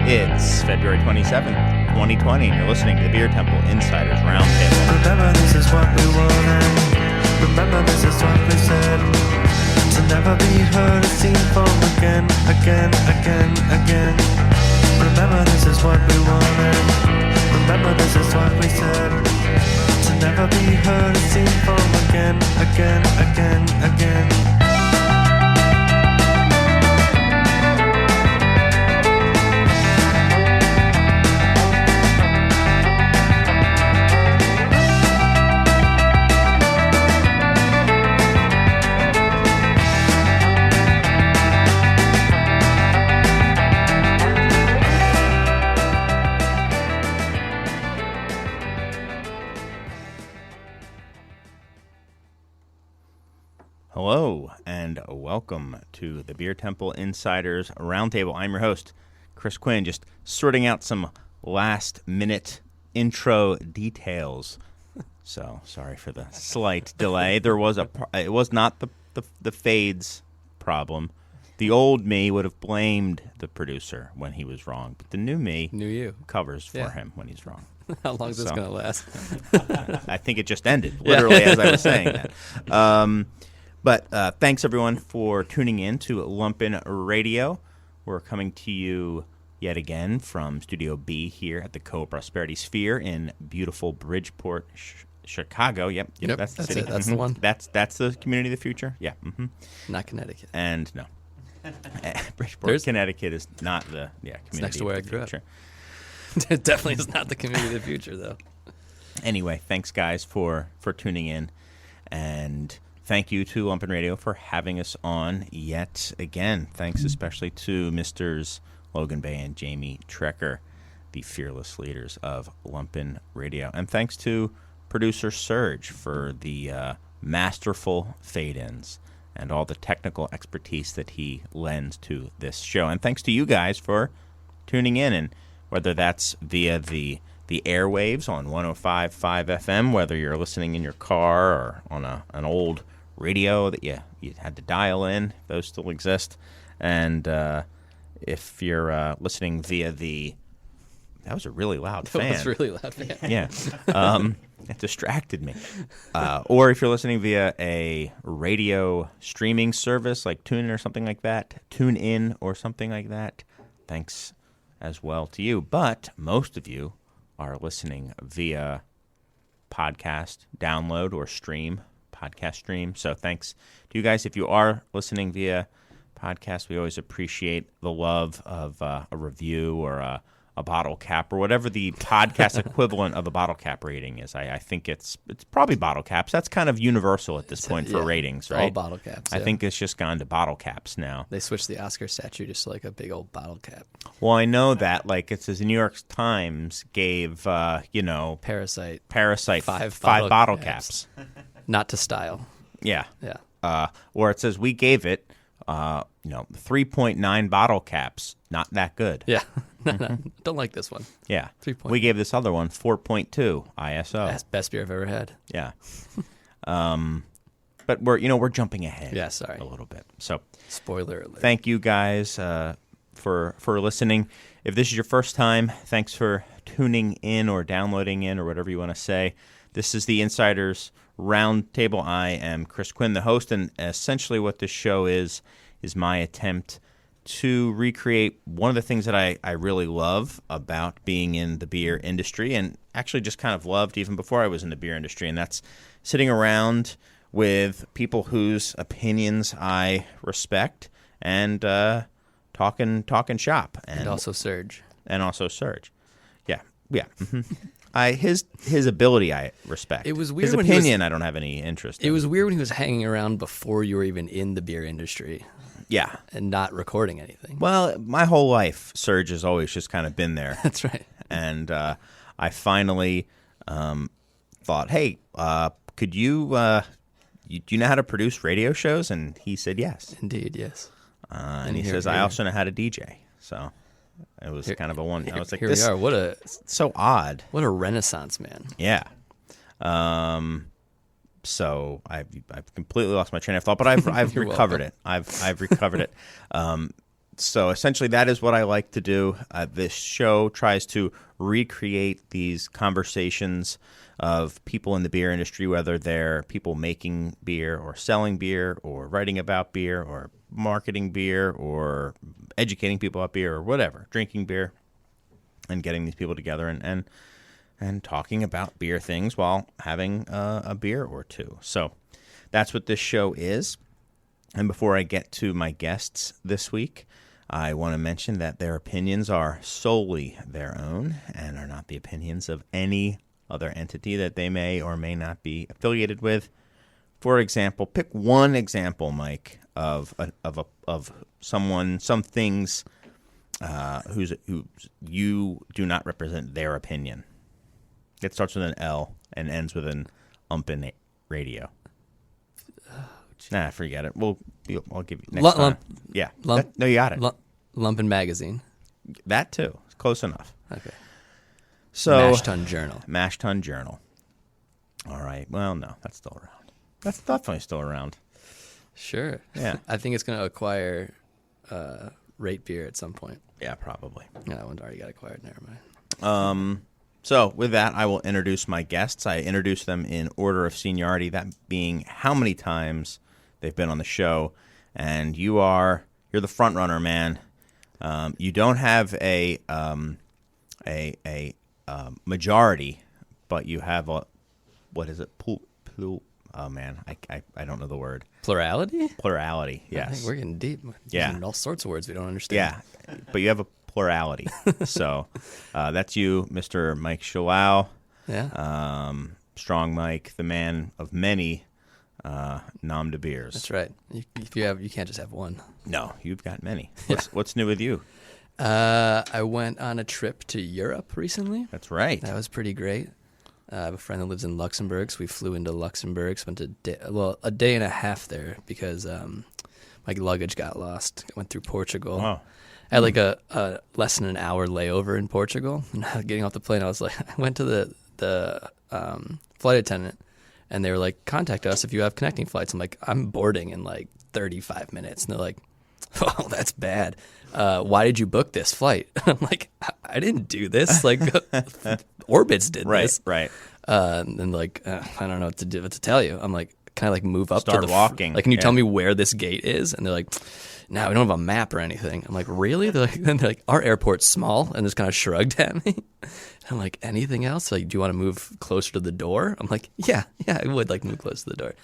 It's February 27th, 2020, and you're listening to the Beer Temple Insiders Roundtable. Remember, this is what we wanted. Remember, this is what we said. To never be heard or seen from again. Remember, this is what we wanted. Remember, this is what we said. To never be heard or seen from again. Hello, and welcome to the Beer Temple Insiders Roundtable. I'm your host, Chris Quinn, just sorting out some last-minute intro details. So, sorry for the slight delay. It was not the fades problem. The old me would have blamed the producer when he was wrong, but the new me covers for him when he's wrong. How long is this going to last? I think it just ended, literally, as I was saying that. But thanks, everyone, for tuning in to Lumpin' Radio. We're coming to you yet again from Studio B here at the Co-Prosperity Sphere in beautiful Bridgeport, Chicago. Yep, that's the city. It. That's the one. That's the community of the future. Yeah. Mm-hmm. Not Connecticut. And no. Bridgeport, Connecticut is not the community it's next to where of the future. It definitely is not the community of the future, though. Anyway, thanks, guys, for tuning in. And thank you to Lumpin' Radio for having us on yet again. Thanks especially to Misters Logan Bay and Jamie Trecker, the fearless leaders of Lumpin' Radio. And thanks to producer Serge for the masterful fade-ins and all the technical expertise that he lends to this show. And thanks to you guys for tuning in, and whether that's via the airwaves on 105.5 FM, whether you're listening in your car or on an old radio that you had to dial in, those still exist. And if you're listening via that was a really loud fan. That was a really loud fan. Yeah. It distracted me. Or if you're listening via a radio streaming service like TuneIn or something like that, thanks as well to you. But most of you are listening via podcast download or podcast stream. So thanks to you guys. If you are listening via podcast, we always appreciate the love of a review or a bottle cap or whatever the podcast equivalent of a bottle cap rating is. I think it's probably bottle caps. That's kind of universal at this point for ratings, right? All bottle caps. I think it's just gone to bottle caps now. They switched the Oscar statue just to like a big old bottle cap. Well, I know that. Like, it says the New York Times gave, Parasite five bottle caps. Not to style. Yeah. Yeah. Or it says we gave it, 3.9 bottle caps. Not that good. Yeah. No, don't like this one. Yeah. 3. We gave this other one 4.2 ISO. That's best beer I've ever had. Yeah. But we're jumping ahead. Yeah, sorry. A little bit. So spoiler alert. Thank you guys for listening. If this is your first time, thanks for tuning in or downloading in or whatever you want to say. This is the Insiders Roundtable. I am Chris Quinn, the host, and essentially what this show is my attempt to recreate one of the things that I really love about being in the beer industry, and actually just kind of loved even before I was in the beer industry, and that's sitting around with people whose opinions I respect and talking shop. And also Serge. Yeah. Mm-hmm. His ability I respect. It was weird. His opinion I don't have any interest in. It was weird when he was hanging around before you were even in the beer industry. Yeah. And not recording anything. Well, my whole life, Serge has always just kind of been there. That's right. And I finally thought, hey, could you, do you know how to produce radio shows? And he said yes. Indeed, yes. And he says, I also know how to DJ. So it was kind of a one. I was like, here this we are. What a so odd. What a renaissance man. Yeah. So I've completely lost my train of thought, but I've recovered it. I've recovered it. So essentially, that is what I like to do. This show tries to recreate these conversations of people in the beer industry, whether they're people making beer or selling beer or writing about beer or marketing beer or educating people about beer or whatever, drinking beer, and getting these people together and talking about beer things while having a beer or two. So that's what this show is. And before I get to my guests this week, I want to mention that their opinions are solely their own and are not the opinions of any other entity that they may or may not be affiliated with. For example, pick one example, Mike, of someone, some things who you do not represent their opinion. It starts with an L and ends with an umpin radio. Nah, forget it. I'll give you next time. Yeah. No, you got it. Lumpin' Magazine. That too. Close enough. Okay. So Mash Tun Journal. Mash Tun Journal. All right. Well, no, that's still around. That's definitely still around. Sure. Yeah. I think it's going to acquire Rate Beer at some point. Yeah, probably. No, that one's already got acquired. Never mind. So with that, I will introduce my guests. I introduce them in order of seniority, that being how many times they've been on the show. And you're the front runner, man. You don't have a majority, but you have what is it? Oh man, I don't know the word. Plurality? Plurality. Yes. I think we're getting deep. We're Yeah. using all sorts of words we don't understand. Yeah, but you have a plurality. So that's you, Mr. Mike Schallau. Yeah. Strong Mike, the man of many nom de beers. That's right. You can't just have one. No, you've got many. What's new with you? I went on a trip to Europe recently. That's right. That was pretty great. I have a friend that lives in Luxembourg, so we flew into Luxembourg, spent a day and a half there because my luggage got lost. I went through Portugal. Wow. I had like a less than an hour layover in Portugal. And getting off the plane, I went to the flight attendant, and they were like, contact us if you have connecting flights. I'm like, I'm boarding in like 35 minutes. And they're like, oh, that's bad. Why did you book this flight? I'm like, I didn't do this. Like, Orbitz did this. Right. And like, I don't know what to tell you. I'm like, can I like move up Start to the walking? Like, can you tell me where this gate is? And they're like, no, we don't have a map or anything. I'm like, really? They're like, our airport's small, and just kind of shrugged at me. I'm like, anything else? Like, do you want to move closer to the door? I'm like, yeah, I would like to move close to the door.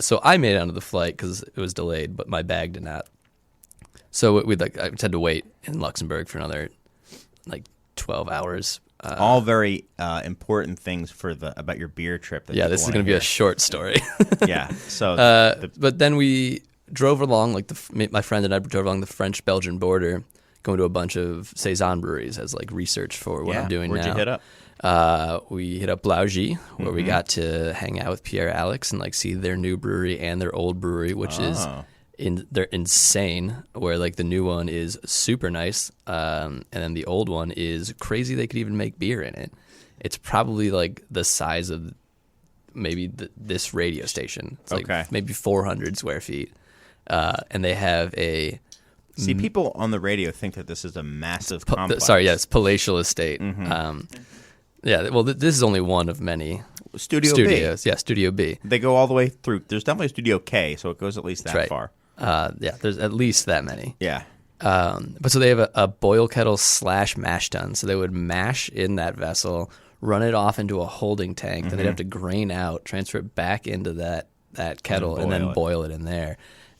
So I made it onto the flight because it was delayed, but my bag did not. So I just had to wait in Luxembourg for another like 12 hours. All very important things about your beer trip. Yeah, this is going to be a short story. Yeah. So, but then we drove along, my friend and I drove along the French-Belgian border, going to a bunch of saison breweries as like research for what I'm doing now. Where'd you hit up? We hit up Blaugy, where we got to hang out with Pierre Alex and like see their new brewery and their old brewery, which is they're insane. Where like the new one is super nice, and then the old one is crazy. They could even make beer in it. It's probably like the size of maybe this radio station. It's like maybe 400 square feet, and they have a. See, people on the radio think that this is a massive complex. It's palatial estate. Mm-hmm. Yeah, well, this is only one of many studios. B. Yeah, Studio B. They go all the way through. There's definitely a Studio K, so it goes at least that far. Yeah, there's at least that many. Yeah. But so they have a boil kettle / mash tun. So they would mash in that vessel, run it off into a holding tank, then they'd have to grain out, transfer it back into that kettle, and then boil it in there.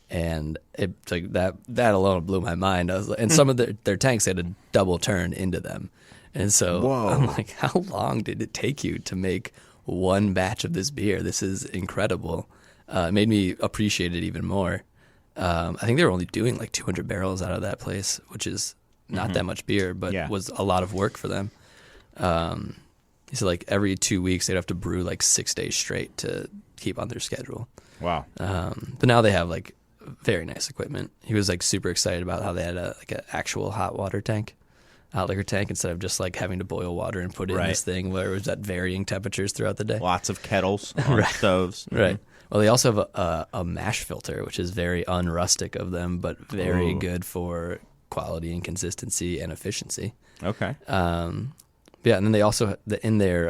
And it like that alone blew my mind. I was like, and some of their tanks had a double turn into them. And so I'm like, how long did it take you to make one batch of this beer? This is incredible. It made me appreciate it even more. I think they were only doing like 200 barrels out of that place, which is not that much beer, but was a lot of work for them. So like every 2 weeks they'd have to brew like 6 days straight to keep on their schedule. Wow. But now they have like very nice equipment. He was like super excited about how they had an actual hot water tank. hot liquor tank instead of just like having to boil water and put it in this thing where it was at varying temperatures throughout the day. Lots of kettles on stoves. Right. Well, they also have a mash filter, which is very unrustic of them, but very good for quality and consistency and efficiency. Okay. And then they also in their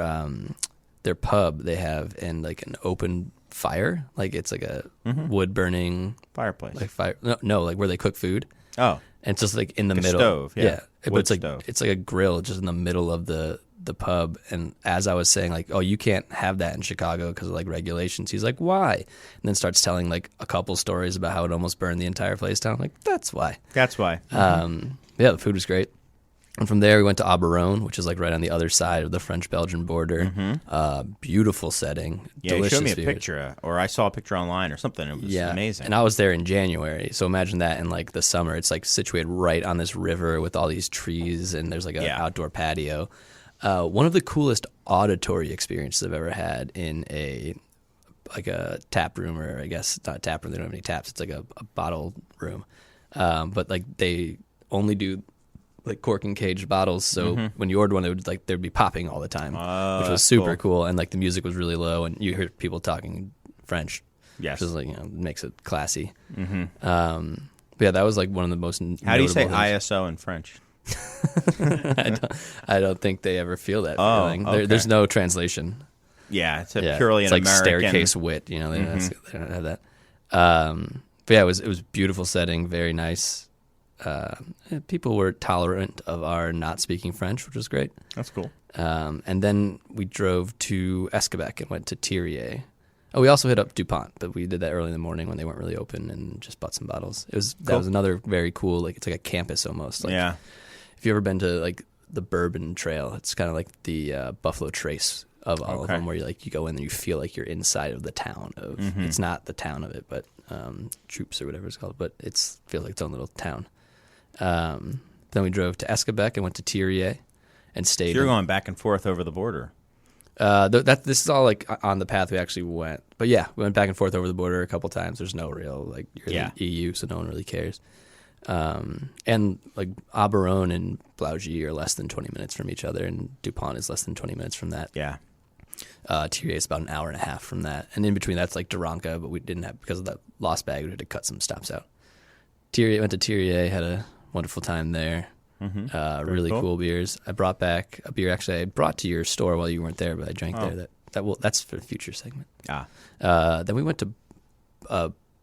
pub they have an open fire, like it's like a wood burning fireplace, like fire. No, like where they cook food. Oh, and it's just like in the like middle. A stove, yeah. But it's like stove. It's like a grill just in the middle of the pub. And as I was saying, like, oh, you can't have that in Chicago because of like regulations. He's like, why? And then starts telling like a couple stories about how it almost burned the entire place down. I'm like, that's why. That's why. Yeah, the food was great. And from there, we went to Oberon, which is like right on the other side of the French-Belgian border. Beautiful setting. Yeah, you showed me a views. picture, or I saw a picture online or something. It was amazing. And I was there in January, so imagine that in like the summer. It's like situated right on this river with all these trees, and there's like an outdoor patio. One of the coolest auditory experiences I've ever had in a tap room, or I guess not a tap room. They don't have any taps. It's like a bottle room, but like they only do like cork and caged bottles. So when you ordered one, they'd be popping all the time, which was super cool. And like the music was really low, and you hear people talking French. Yes, which is like makes it classy. But yeah, that was like one of the most. How do you say things. ISO in French? I don't think they ever feel that feeling. Okay. There's no translation. Yeah, it's purely it's an like American staircase wit. You know, they don't have that. But yeah, it was beautiful setting, very nice. People were tolerant of our not speaking French, which was great. That's cool. And then we drove to Esquebec and went to Thierry. Oh, we also hit up DuPont, but we did that early in the morning when they weren't really open, and just bought some bottles. That was another very cool, like it's like a campus almost. Like, yeah. If you ever been to like the Bourbon Trail, it's kind of like the Buffalo Trace of all of them, where you go in and you feel like you're inside of the town of. It's not the town of it, but Troops or whatever it's called, but it feels like its own little town. Then we drove to Esquebec and went to Thierry and stayed. So you're going back and forth over the border. This is all like on the path we actually went, but yeah, we went back and forth over the border a couple times. There's no real like you're in the EU, so no one really cares. And like Oberon and Blaugy are less than 20 minutes from each other, and DuPont is less than 20 minutes from that. Yeah. Thierry is about an hour and a half from that, and in between that's like Duranca, but we didn't have, because of that lost bag, we had to cut some stops out. Went to Thierry, had a wonderful time there. Really cool beers. I brought back a beer actually I brought to your store while you weren't there, but I drank there. That's for a future segment. Then we went to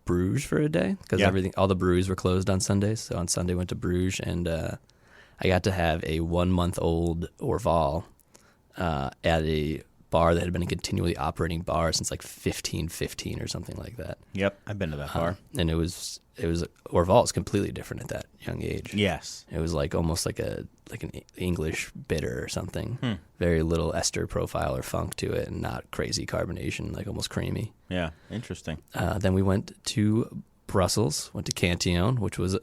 Bruges for a day because all the breweries were closed on Sundays. So on Sunday went to Bruges, and I got to have a 1-month-old Orval at a bar that had been a continually operating bar since like 1515 or something like that. Yep, I've been to that bar. And it was Orval is completely different at that young age. Yes. It was like almost like an English bitter or something. Very little ester profile or funk to it, and not crazy carbonation, like almost creamy. Yeah, interesting. Then we went to Brussels, went to Cantillon, which was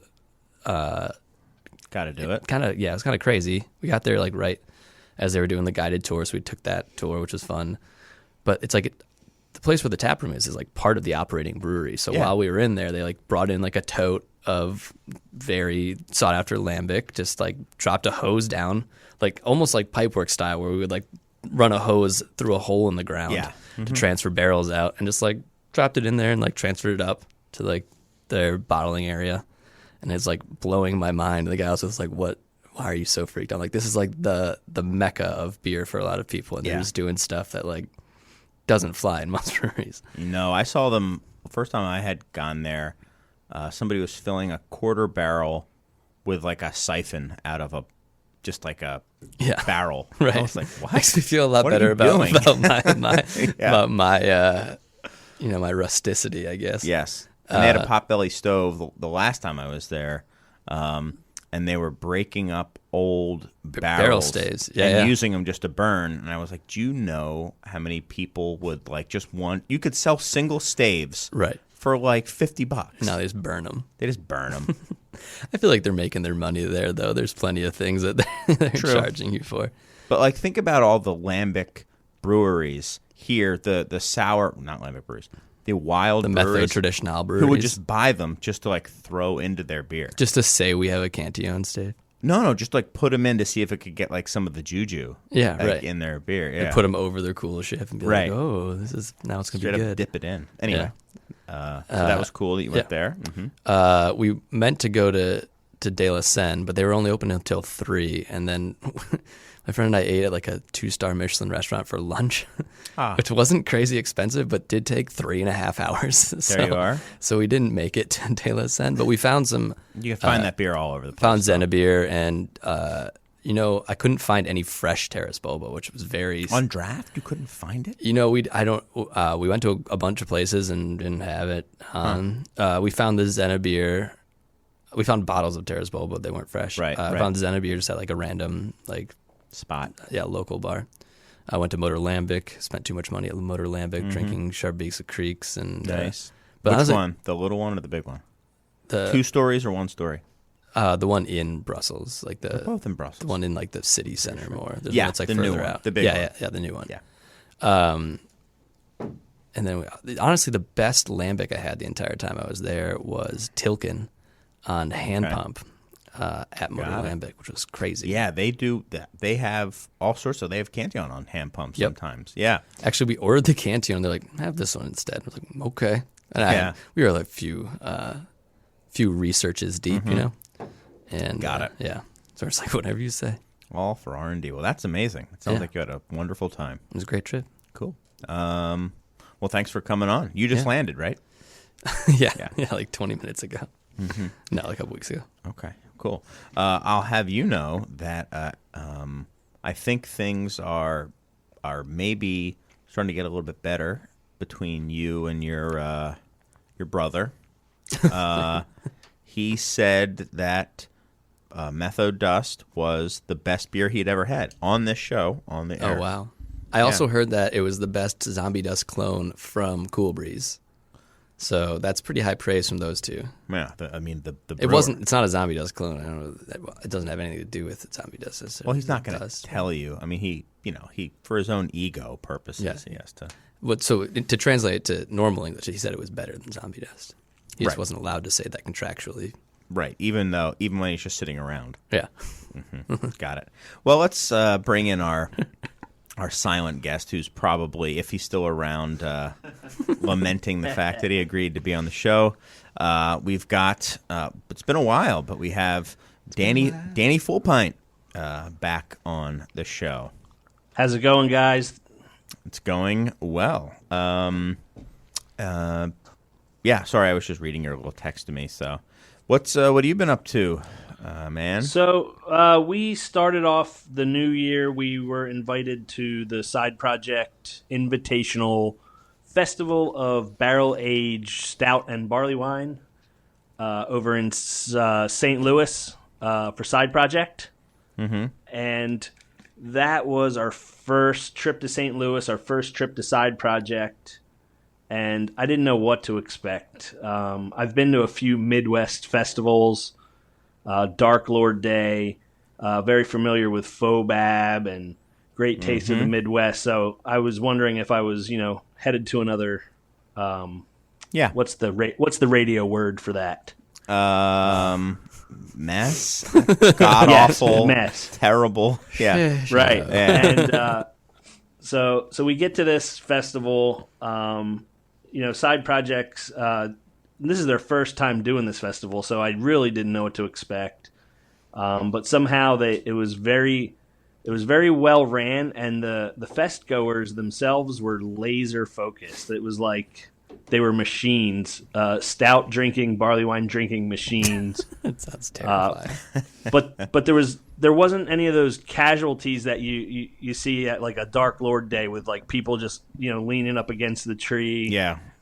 got to do it. It was kind of crazy. We got there like right as they were doing the guided tour, so we took that tour, which was fun. But it's like the place where the tap room is like part of the operating brewery. So while we were in there, they like brought in like a tote of very sought after lambic, just like dropped a hose down, like almost like pipework style, where we would like run a hose through a hole in the ground to transfer barrels out, and just like dropped it in there and like transferred it up to like their bottling area. And it's like blowing my mind. The guy also was like, why are you so freaked out? Like, this is like the mecca of beer for a lot of people, and they're just doing stuff that like doesn't fly in most breweries. No, I saw them the first time I had gone there. Somebody was filling a quarter barrel with like a siphon out of a barrel. Right. I was like, what? Makes me feel a lot better about my my rusticity, I guess. Yes. And they had a potbelly stove the last time I was there. And they were breaking up old barrel staves using them just to burn. And I was like, do you know how many people would like just want? You could sell single staves for like $50. No, they just burn them. I feel like they're making their money there, though. There's plenty of things that they're charging you for. But like, think about all the lambic breweries here, the sour, not lambic breweries, the wild breweries, Metho Traditional breweries, who would just buy them just to like throw into their beer, just to say we have a Cantillon stave. No, just like put them in to see if it could get like some of the juju. Yeah, like, right. in their beer. Yeah, And put them over their coolship and be Right. like, oh, this is now it's gonna Straight be up good. dip it in. Anyway, so that was cool that you went there. We meant to go to De La Seine, but they were only open until 3, and then my friend and I ate at like a 2-star Michelin restaurant for lunch, which wasn't crazy expensive, but did take 3.5 hours. There you are. So we didn't make it to De La Seine, but we found some. You can find that beer all over the place. Found Zena beer, and I couldn't find any fresh Terrace Boba, which was very on draft. You couldn't find it. we went to a bunch of places and didn't have it. We found the Zena beer. We found bottles of Terrace Boba, but they weren't fresh. Right. I found Zena beer just at like a random spot. Local bar. I went to Motor Lambic, spent too much money at Motor Lambic, drinking Charbeeks Creeks and nice. But Which one? The little one or the big one? 2 stories or 1 story? The one in Brussels, like They're both in Brussels. the one in like the city center more. There's Yeah, one that's like the further new one, out. the big one. Yeah, the new one. Yeah. And then honestly, the best lambic I had the entire time I was there was Tilken on hand pump at Motor Lambic, which was crazy. Yeah, they do that. They have all sorts of. They have Cantillon on hand pumps sometimes. Yeah. Actually, we ordered the Cantillon. They're like, have this one instead. I was like, okay. And we were like few researches deep, And Got it. Yeah. So it's like whatever you say. All for R&D. Well, that's amazing. It sounds like you had a wonderful time. It was a great trip. Cool. Well, thanks for coming on. You just landed, right? yeah, like 20 minutes ago. No, like a couple weeks ago. Okay, cool. I'll have you know that I think things are maybe starting to get a little bit better between you and your brother. He said that Method Dust was the best beer he'd ever had on this show, on the air. Oh, wow. I also heard that it was the best Zombie Dust clone from Cool Breeze. So that's pretty high praise from those two. Yeah, the it wasn't. It's not a Zombie Dust clone. I don't know. It doesn't have anything to do with Zombie Dust. Well, he's not going to tell you. I mean, he for his own ego purposes, he has to. So to translate it to normal English, he said it was better than Zombie Dust. He just wasn't allowed to say that contractually. Right. Even when he's just sitting around. Yeah. Got it. Well, let's bring in our silent guest, who's probably, if he's still around, lamenting the fact that he agreed to be on the show. We've got, it's been a while, but we have Danny Fullpint back on the show. How's it going, guys? It's going well. Yeah, sorry, I was just reading your little text to me. So, what have you been up to, man? So we started off the new year. We were invited to the Side Project Invitational Festival of Barrel-Aged Stout and Barley Wine over in St. Louis for Side Project. Mm-hmm. And that was our first trip to St. Louis, our first trip to Side Project. And I didn't know what to expect. I've been to a few Midwest festivals, Dark Lord Day, very familiar with Fobab and Great Taste of the Midwest. So I was wondering if I was, headed to another. What's the radio word for that? Mess. God awful. Mess. Terrible. Yeah. Right. Yeah. And so we get to this festival. Side Projects, this is their first time doing this festival, so I really didn't know what to expect. But somehow it was very well ran, and the fest goers themselves were laser focused. It was like they were machines, stout drinking, barley wine drinking machines. That sounds terrifying. But there wasn't any of those casualties that you see at like a Dark Lord Day with like people just leaning up against the tree,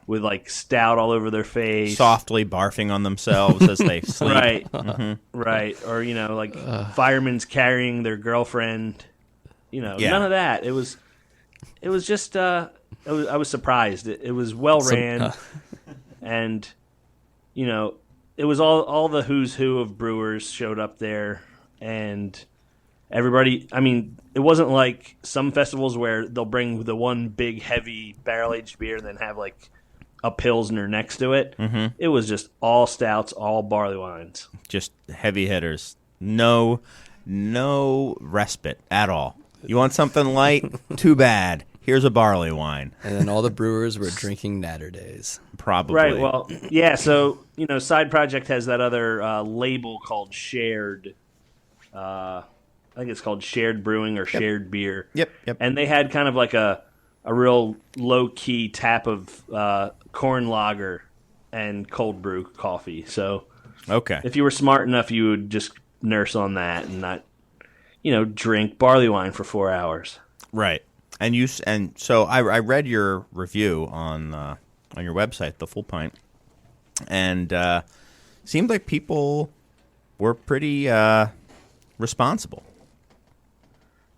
with like stout all over their face, softly barfing on themselves as they sleep. Right, right, or like firemen's carrying their girlfriend. None of that. It was just I was surprised. It was well ran, and it was all the who's who of brewers showed up there. And everybody, I mean, it wasn't like some festivals where they'll bring the one big, heavy barrel-aged beer and then have, like, a Pilsner next to it. Mm-hmm. It was just all stouts, all barley wines. Just heavy hitters. No respite at all. You want something light? Too bad. Here's a barley wine. And then all the brewers were drinking Natter Days. Probably. Right. Well, yeah. So Side Project has that other label called Shared. I think it's called Shared Brewing or Shared Beer. Yep. And they had kind of like a real low key tap of corn lager and cold brew coffee. So Okay. if you were smart enough, you would just nurse on that and not, drink barley wine for 4 hours. Right. And so I read your review on your website, the Fullpint, and seemed like people were pretty responsible.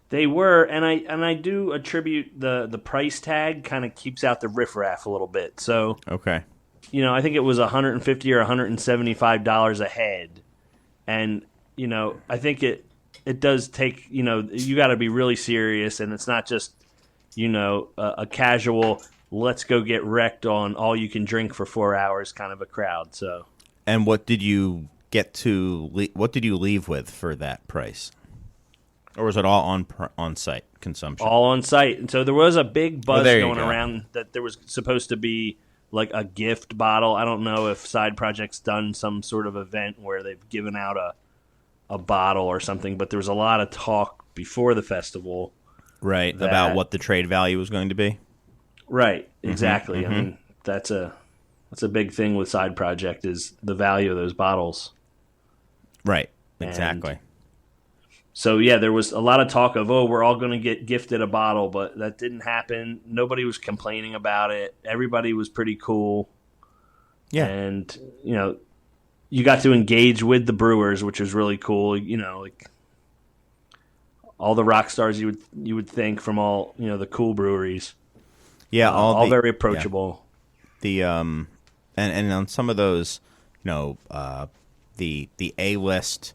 They were, and I do attribute the price tag kind of keeps out the riffraff a little bit. So Okay. I think it was $150 or $175 a head, and I think it does take you got to be really serious, and it's not just a casual let's go get wrecked on all you can drink for 4 hours kind of a crowd. So, And what did you what did you leave with for that price? Or was it all on site consumption? all on site. And so there was a big buzz there you going go. around that there was supposed to be like a gift bottle. I don't know if Side Project's done some sort of event where they've given out a bottle or something, but there was a lot of talk before the festival. Right, about what the trade value was going to be? Right, exactly. I mean, that's a big thing with Side Project is the value of those bottles. Right, exactly. So, yeah, there was a lot of talk of, we're all going to get gifted a bottle, but that didn't happen. Nobody was complaining about it. Everybody was pretty cool. Yeah. And, you got to engage with the brewers, which was really cool. Like all the rock stars you would think from all, the cool breweries. Yeah, all very approachable. Yeah. And on some of those, the A-list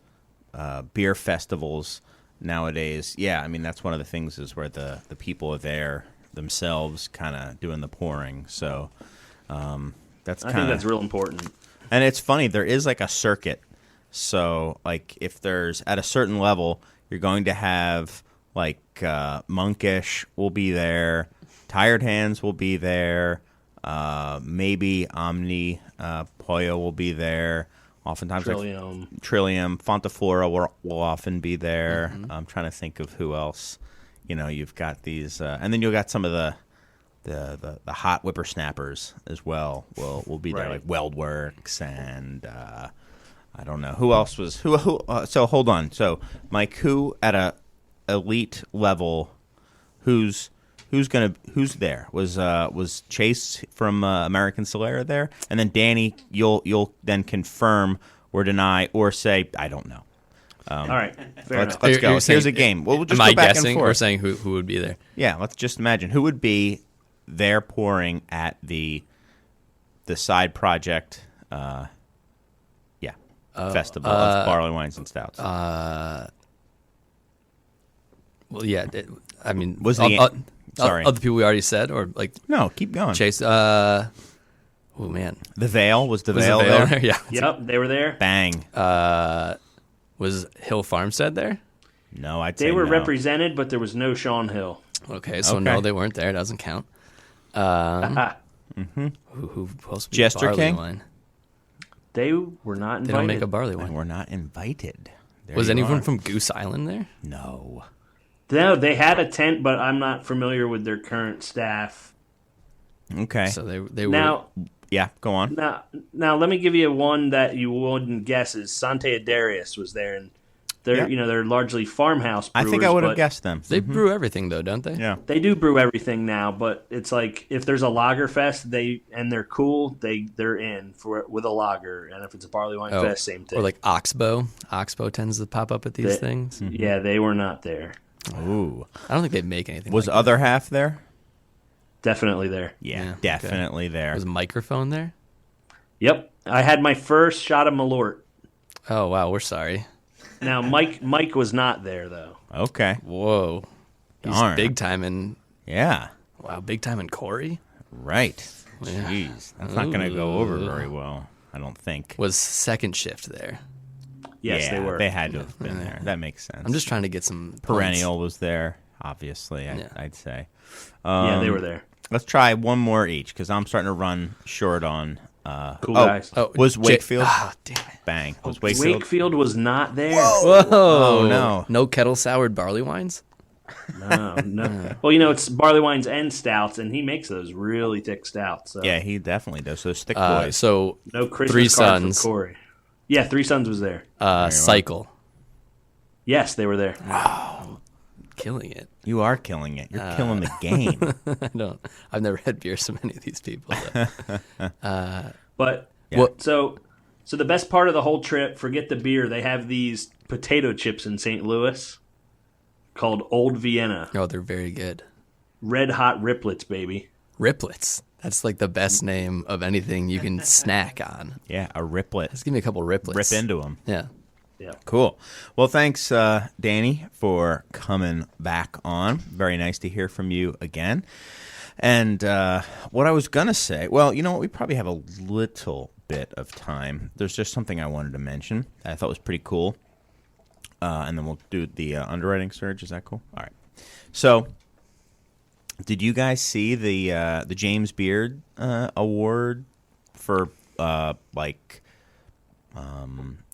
beer festivals nowadays, yeah, I mean that's one of the things is where the people are there themselves, kind of doing the pouring. So I think that's real important. And it's funny, there is like a circuit. So like if there's at a certain level, you're going to have like Monkish will be there, Tired Hands will be there, maybe Omni Pollo will be there. Oftentimes, Trillium, Fontaflora will often be there. I'm trying to think of who else. You've got these, and then you've got some of the hot whippersnappers as well. Will be there, like Weldworks, and I don't know who else was who. So hold on. So Mike, who at a elite level, who's there? Was Chase from American Solera there? And then Danny, you'll then confirm or deny or say I don't know. All right, let's go. Here's a game. We'll just go back and forth. Or saying who would be there? Yeah, let's just imagine who would be there pouring at the Side Project. Festival of barley wines and stouts. Well, yeah. I mean, Was sorry, other people we already said, or like no, keep going. Chase. Oh man, The Veil was Veil there? Yeah. Yep, they were there. Bang. Was Hill Farmstead there? No, I'd say They were no. represented, but there was no Sean Hill. Okay, so Okay. no, they weren't there. It doesn't count. Who else? Jester barley King? Wine? They were not invited. They don't make a barley And wine. we're not invited. There Was you anyone are. from Goose Island there? No. No, they had a tent, but I'm not familiar with their current staff. Okay. So they were. Now, Yeah, go on. now, let me give you one that you wouldn't guess is Sante Adarius was there, and they're Yep. They're largely farmhouse brewers. I think I would have but guessed them. They brew everything though, don't they? Yeah. They do brew everything now, but it's like if there's a lager fest, they're cool. They're in with a lager, and if it's a barley wine fest, same thing. Or like Oxbow. Oxbow tends to pop up at these things. Yeah, they were not there. Ooh. I don't think they make anything. Was like other half there? Definitely there. Yeah, Yeah, okay. definitely there. Was a microphone there? Yep, I had my first shot of Malort. Oh wow, we're sorry. Now Mike was not there though. Okay. Whoa, he's Darn. big time in. Yeah. Wow, big time in Corey. Right. Yeah. Jeez. That's not going to go over very well, I don't think. Was second shift there? Yes, they were. They had to have been there. That makes sense. I'm just trying to get some Perennial was there, obviously. I'd say. Yeah, they were there. Let's try one more each because I'm starting to run short on. Cool guys. Was Wakefield? Damn it. Bang. Was Wakefield? Wakefield was not there. Whoa. Oh, no. No kettle soured barley wines? No. Well, it's barley wines and stouts, and he makes those really thick stouts. So. Yeah, he definitely does. Those thick boys. So no Christmas Three card Sons. for Corey. Yeah, Three Sons was there. Cycle. Yes, they were there. Killing it. You are killing it. You're killing the game. I've never had beer so many of these people. But so the best part of the whole trip, forget the beer, they have these potato chips in St. Louis called Old Vienna. Oh, they're very good. Red hot riplets, baby. Riplets. That's like the best name of anything you can snack on. Yeah, a riplet. Just give me a couple riplets. Rip into them. Yeah. Yeah. Cool. Well, thanks, Danny, for coming back on. Very nice to hear from you again. And what I was going to say, well, you know what? We probably have a little bit of time. There's just something I wanted to mention that I thought was pretty cool. And then we'll do the underwriting surge. Is that cool? All right. So, did you guys see the James Beard award for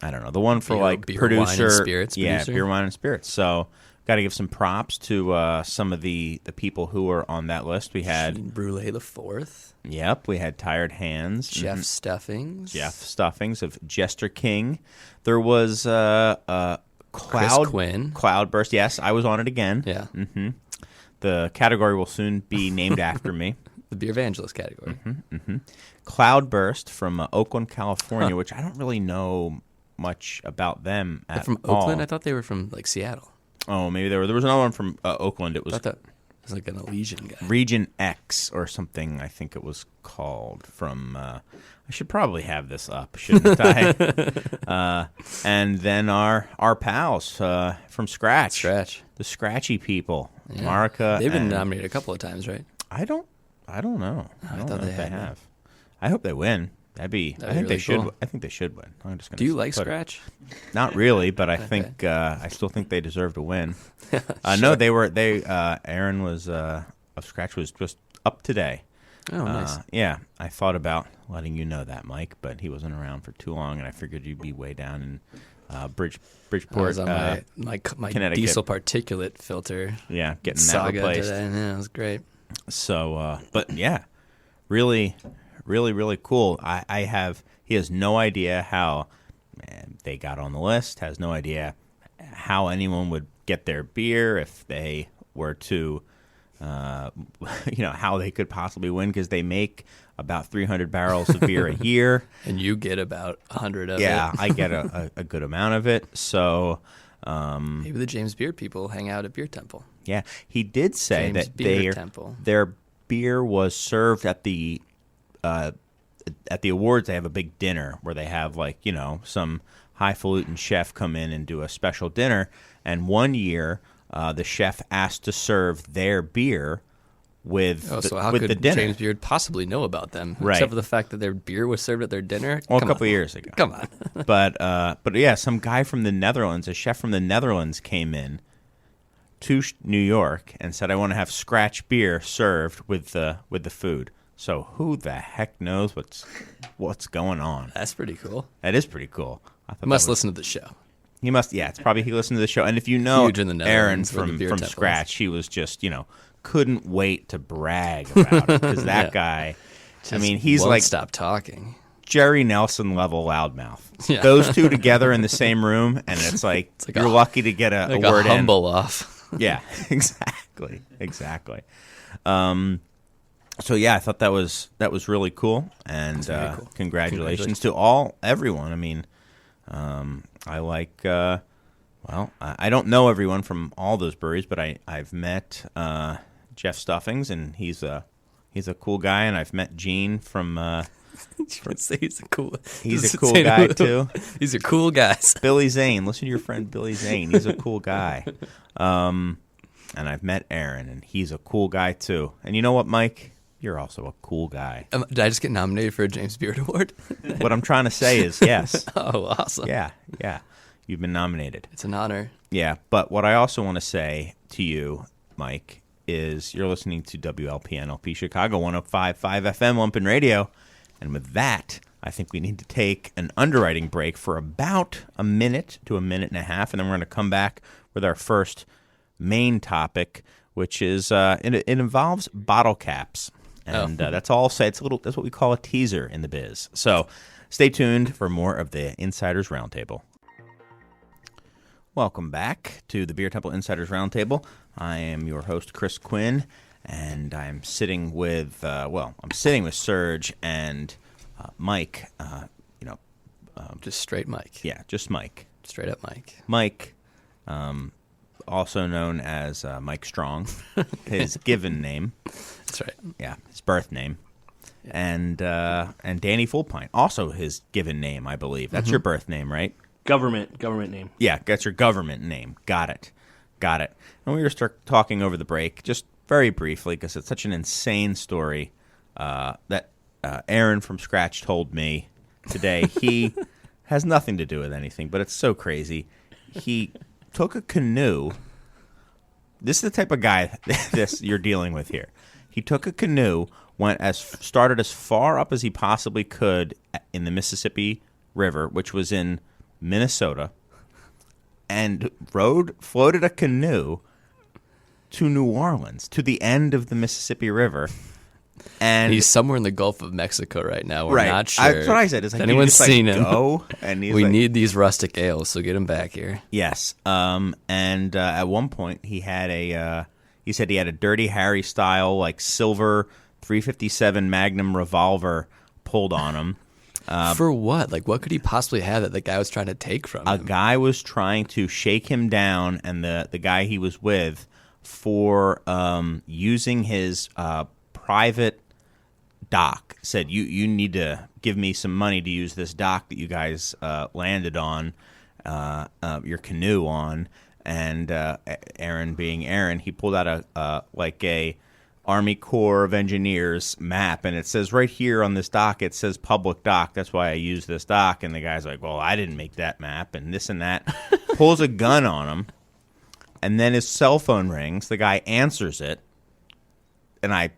I don't know, the one for beer, producer, wine, and spirits. Yeah, producer? beer, wine, and spirits. So, got to give some props to some of the people who were on that list. We had Brule the Fourth. Yep, we had Tired Hands, Jeff Stuffings. Jeff Stuffings of Jester King. There was Chris Quinn. Cloudburst. Yes, I was on it again. Yeah. Mm-hmm. The category will soon be named after me. The Beer Evangelist category. Cloudburst from Oakland, California, which I don't really know much about them at From all. Oakland? I thought they were from Seattle. Oh, maybe there was another one from Oakland. It was I thought that was like an Elysian guy. Region X or something, I think it was called. From I should probably have this up, shouldn't I? And then our pals from Scratch, the Scratchy people, Yeah. Marika. They've been nominated a couple of times, right? I don't know. I don't know thought if they they had. have. I hope they win. I think really they should. cool. I think they should win. I'm just gonna Do you like put it- Scratch? Not really, but I think I still think they deserve to win. No, they were. Aaron was of Scratch was just up today. Oh, nice. Yeah, I thought about letting you know that, Mike, but he wasn't around for too long, and I figured you'd be way down in Bridgeport. I was on my Connecticut. diesel particulate filter Yeah, getting that saga replaced. today. Yeah, it was great. So, but yeah, really, really, really cool. He has no idea how they got on the list, has no idea how anyone would get their beer if they were to, how they could possibly win because they make about 300 barrels of beer a year. And you get about 100 of it. Yeah, I get a good amount of it. So, Maybe the James Beard people hang out at Beer Temple. yeah, he did say James that Beard Temple. their beer was served at the awards. They have a big dinner where they have some highfalutin chef come in and do a special dinner. And one year, the chef asked to serve their beer with So how with could the dinner. James Beard possibly know about them? Right. Except for the fact that their beer was served at their dinner? Well, Come a couple on. of years ago. Come on. But yeah, some guy from the Netherlands, a chef from the Netherlands, came in to New York and said, "I want to have Scratch beer served with the food." So who the heck knows what's going on? That's pretty cool. That is pretty cool. I thought Must that was- listen to the show. He must. Yeah, it's probably he listened to the show. And if you know Huge in the Aaron Netherlands with the from beer temples. Scratch, he was just couldn't wait to brag about it because that Yeah. guy. Just He's won't like stop talking. Jerry Nelson level loudmouth. Yeah. Those two together in the same room, and it's like like you're a- lucky to get a Like word a humble off. in. Yeah, exactly. So yeah, I thought that was really cool, and very cool. congratulations to everyone. I mean, I like. I don't know everyone from all those breweries, but I've met Jeff Stuffings, and he's a cool guy, and I've met Gene from. You would say he's a cool. He's Does a it cool say guy who? too. These are cool guys. Billy Zane, listen to your friend Billy Zane. He's a cool guy. And I've met Aaron, and he's a cool guy too. And you know what, Mike? You're also a cool guy. Did I just get nominated for a James Beard Award? What I'm trying to say is yes. Oh, awesome. Yeah. You've been nominated. It's an honor. Yeah, but what I also want to say to you, Mike, is you're listening to WLPNLP Chicago 105.5 FM Lumpin' Radio. And with that, I think we need to take an underwriting break for about a minute to a minute and a half, and then we're going to come back with our first main topic, which is it involves bottle caps. And that's all I'll say. That's what we call a teaser in the biz. So stay tuned for more of the Insiders Roundtable. Welcome back to the Beer Temple Insiders Roundtable. I am your host, Chris Quinn, and I'm sitting with Serge and Mike. Just straight Mike. Yeah, just Mike. Straight up Mike. Mike, also known as Mike Strong, his given name. That's right. Yeah, his birth name. Yeah. And Danny Fullpint, also his given name, I believe. That's your birth name, right? Government name. Yeah, that's your government name. Got it. And we were talking over the break, just very briefly, because it's such an insane story that Aaron from Scratch told me today. He has nothing to do with anything, but it's so crazy. He took a canoe. This is the type of guy this you're dealing with here. He took a canoe, started as far up as he possibly could in the Mississippi River, which was in Minnesota, and floated a canoe to New Orleans, to the end of the Mississippi River. And he's somewhere in the Gulf of Mexico right now. We're not sure. That's what I said. It's like, anyone's seen him? Go? And we need these rustic ales, so get him back here. Yes. And at one point, he said he had a Dirty Harry style, like silver 357 Magnum revolver pulled on him. For what? Like, what could he possibly have that the guy was trying to take from him? A guy was trying to shake him down, and the guy he was with, for using his private dock. Said, you need to give me some money to use this dock that you guys landed on, your canoe on. And Aaron being Aaron, he pulled out a Army Corps of Engineers map, and it says right here on this dock, it says public dock. That's why I use this dock. And the guy's like, well, I didn't make that map, and this and that. Pulls a gun on him, and then his cell phone rings. The guy answers it, and I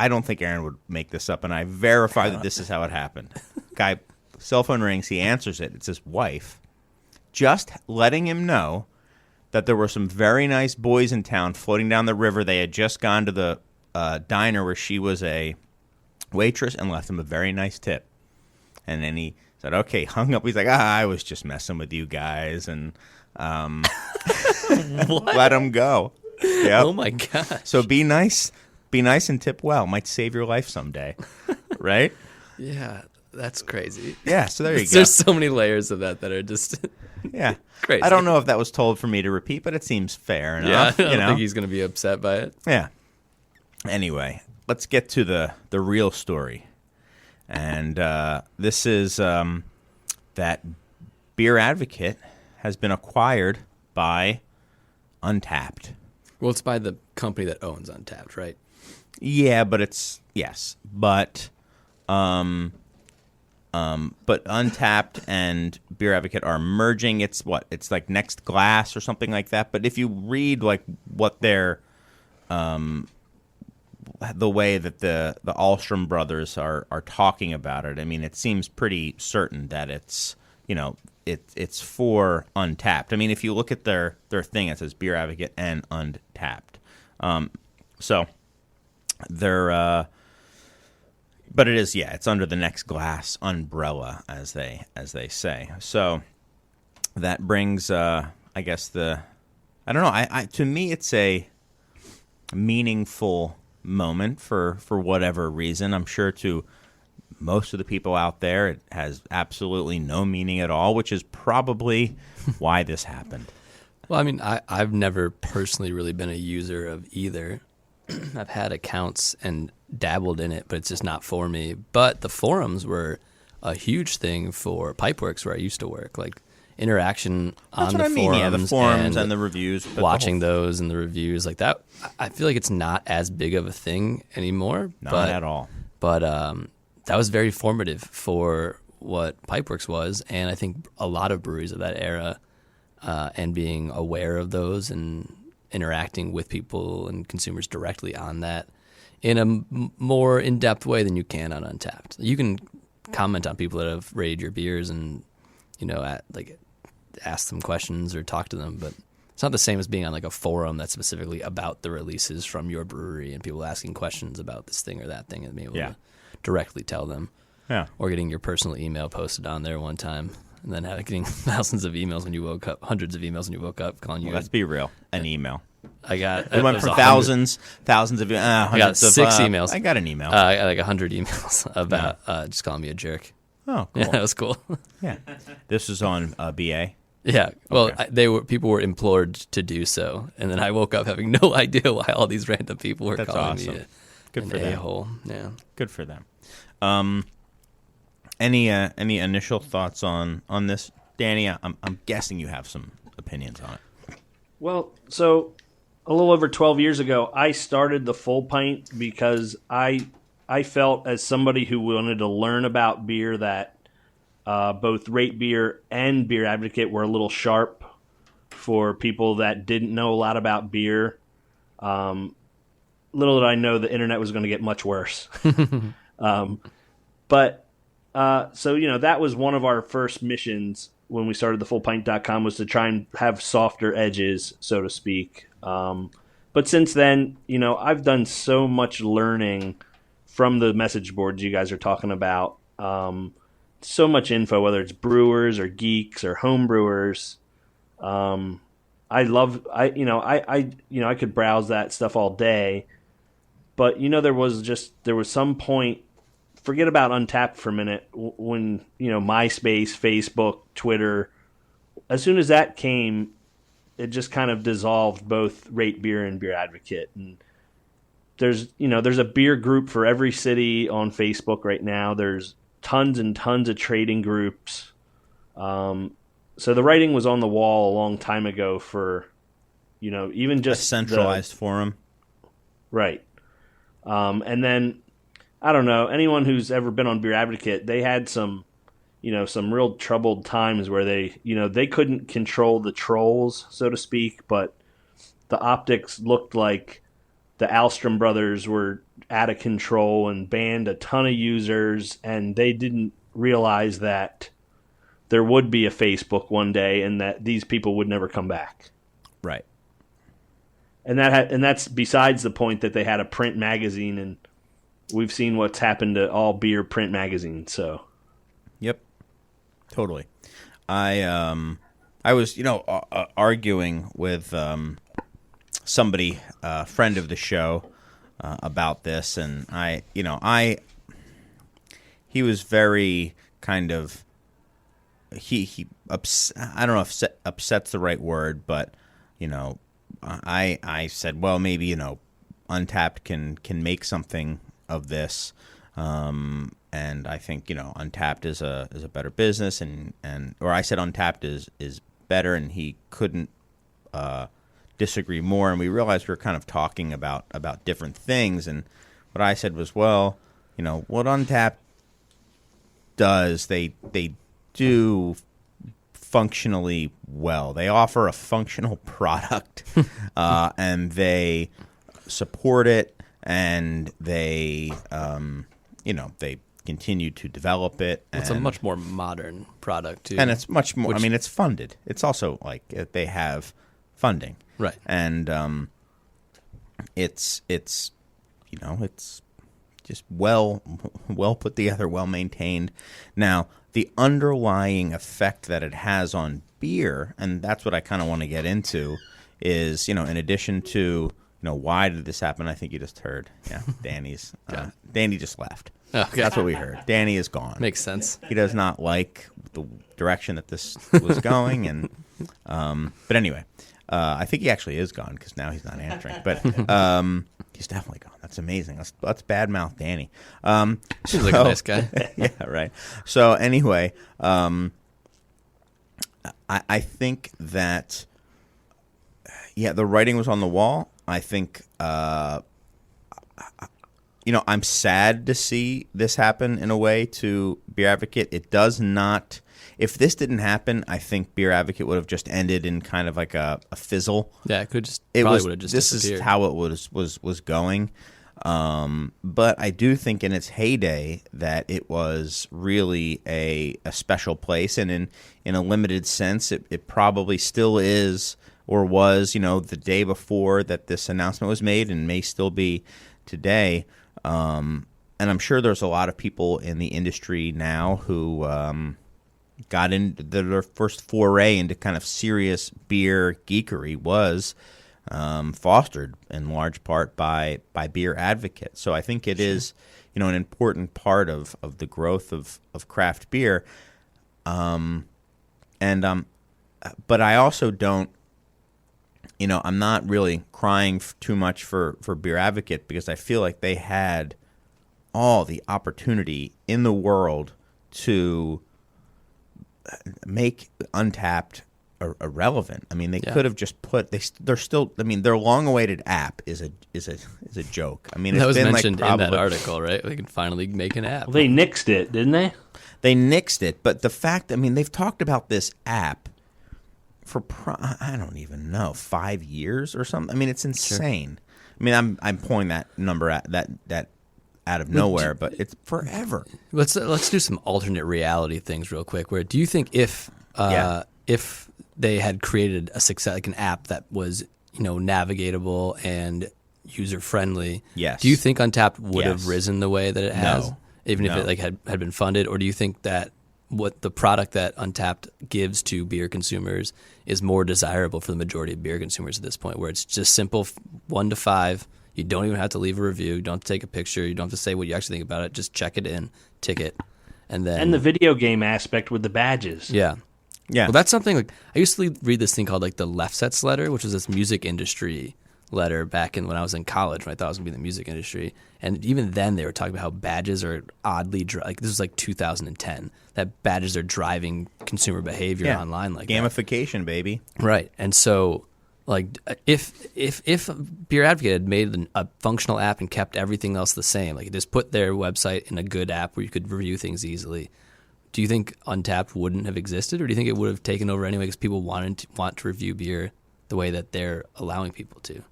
don't think Aaron would make this up, and I verify that this is how it happened. Guy, cell phone rings, he answers it. It's his wife, just letting him know that there were some very nice boys in town floating down the river. They had just gone to the diner where she was a waitress and left him a very nice tip. And then he said, okay, hung up. He's like, I was just messing with you guys, and let him go. Yep. Oh, my gosh. So be nice and tip well. Might save your life someday, right? Yeah, that's crazy. Yeah, so there you go. There's so many layers of that are just... Yeah. Crazy. I don't know if that was told for me to repeat, but it seems fair enough. Yeah, I don't think he's going to be upset by it. Yeah. Anyway, let's get to the real story. And this is that Beer Advocate has been acquired by Untapped. Well, it's by the company that owns Untapped, right? Yeah, but but Untapped and Beer Advocate are merging. It's like Next Glass or something like that. But if you read like what they're the way that the Ahlstrom brothers are talking about it, I mean, it seems pretty certain that it's it's for Untapped. I mean, if you look at their thing, it says Beer Advocate and Untapped. So they're. But it is, it's under the Next Glass umbrella, as they say. So that brings, I guess I don't know. To me, it's a meaningful moment for whatever reason. I'm sure to most of the people out there, it has absolutely no meaning at all, which is probably why this happened. Well, I mean, I've never personally really been a user of either. I've had accounts and dabbled in it, but it's just not for me. But the forums were a huge thing for Pipeworks, where I used to work. Like interaction on the forums, yeah, the forums and the reviews, watching those and the reviews like that. I feel like it's not as big of a thing anymore. Not at all. But that was very formative for what Pipeworks was, and I think a lot of breweries of that era, and being aware of those and interacting with people and consumers directly on that in a more in-depth way than you can on Untapped. You can comment on people that have rated your beers and, ask them questions or talk to them, but it's not the same as being on like a forum that's specifically about the releases from your brewery and people asking questions about this thing or that thing and being able to directly tell them. Yeah. Or getting your personal email posted on there one time and then getting thousands of emails when you woke up, hundreds of emails when you woke up calling you. Let's be real. An email. I got. It went from thousands of hundreds I got 6 emails. I got an email. I got like 100 emails about just calling me a jerk. Oh, cool. Yeah, that was cool. Yeah. This was on BA. Yeah. Well, Okay. people were implored to do so, and then I woke up having no idea why all these random people were That's calling awesome. me Good an for them. a-hole. Yeah. Good for them. Any initial thoughts on this, Danny? I'm guessing you have some opinions on it. Well, so a little over 12 years ago, I started the Fullpint because I felt as somebody who wanted to learn about beer that both Rate Beer and Beer Advocate were a little sharp for people that didn't know a lot about beer. Little did I know the internet was going to get much worse. But that was one of our first missions when we started the fullpint.com, was to try and have softer edges, so to speak. But since then, I've done so much learning from the message boards you guys are talking about. So much info, whether it's brewers or geeks or home brewers. I could browse that stuff all day, but there was some point. Forget about Untapped for a minute. When MySpace, Facebook, Twitter, as soon as that came, it just kind of dissolved both Rate Beer and Beer Advocate. And there's a beer group for every city on Facebook right now. There's tons and tons of trading groups. So the writing was on the wall a long time ago for, even just a centralized forum. Right. And then, I don't know, anyone who's ever been on Beer Advocate, they had some real troubled times where they couldn't control the trolls, so to speak, but the optics looked like the Alstrom brothers were out of control and banned a ton of users, and they didn't realize that there would be a Facebook one day and that these people would never come back. Right. And that's besides the point that they had a print magazine, and we've seen what's happened to all beer print magazines. So, yep, totally. I was arguing with somebody, a friend of the show, about this, and he was very kind of I don't know if upset's the right word, but I said, well, maybe Untapped can make something of this, and I think Untapped is a better business, or I said Untapped is better, and he couldn't disagree more, and we realized we were kind of talking about different things, and what I said was, well, what Untapped does, they do functionally well. They offer a functional product, and they support it, and they they continue to develop it. It's a much more modern product too, and it's much more. It's funded. It's also like they have funding, right? And it's just well put together, well maintained. Now, the underlying effect that it has on beer, and that's what I kind of want to get into, is in addition to why did this happen? I think you just heard. Yeah, Danny's. Danny just left. Okay. That's what we heard. Danny is gone. Makes sense. He does not like the direction that this was going, and but anyway, I think he actually is gone because now he's not answering. But he's definitely gone. That's amazing. Let's badmouth Danny. Seems like a nice guy. Yeah, right. So anyway, I think that the writing was on the wall. I think I'm sad to see this happen in a way to Beer Advocate. It does not. If this didn't happen, I think Beer Advocate would have just ended in kind of like a fizzle. Yeah, it could just probably would have just this disappeared. is how it was going. But I do think in its heyday that it was really a special place, and in a limited sense, it probably still is or was, the day before that this announcement was made, and may still be today. And I'm sure there's a lot of people in the industry now who got into their first foray into kind of serious beer geekery was fostered in large part by Beer Advocate. So I think it is, an important part of the growth of craft beer. But I also don't, I'm not really crying too much for Beer Advocate, because I feel like they had all the opportunity in the world to make Untapped irrelevant. I mean, they could have just put they're still. I mean, their long-awaited app is a joke. I mean, that was been mentioned in that article, right? They can finally make an app. Well, they nixed it, didn't they? They nixed it, but the fact, they've talked about this app for I don't even know, 5 years or something. I mean, it's insane. Sure. I mean, I'm pulling that number that out of nowhere, but it's forever. Let's do some alternate reality things real quick. Where do you think if they had created a success, like an app that was navigatable and user friendly, yes, do you think Untapped would have risen the way that it has, even if it had been funded, or do you think that what the product that Untapped gives to beer consumers is more desirable for the majority of beer consumers at this point, where it's just simple 1 to 5? You don't even have to leave a review. You don't have to take a picture. You don't have to say what you actually think about it. Just check it in, tick it, and then... And the video game aspect with the badges. Yeah. Yeah. Well, that's something like... I used to read this thing called like the Left Sets letter, which was this music industry letter back when I was in college, when I thought I was going to be in the music industry. And even then, they were talking about how badges are oddly... like this was like 2010, that badges are driving consumer behavior online like gamification, baby. Right. And so... like if Beer Advocate had made a functional app and kept everything else the same, like just put their website in a good app where you could review things easily, do you think Untapped wouldn't have existed, or do you think it would have taken over anyway because people want to review beer the way that they're allowing people to?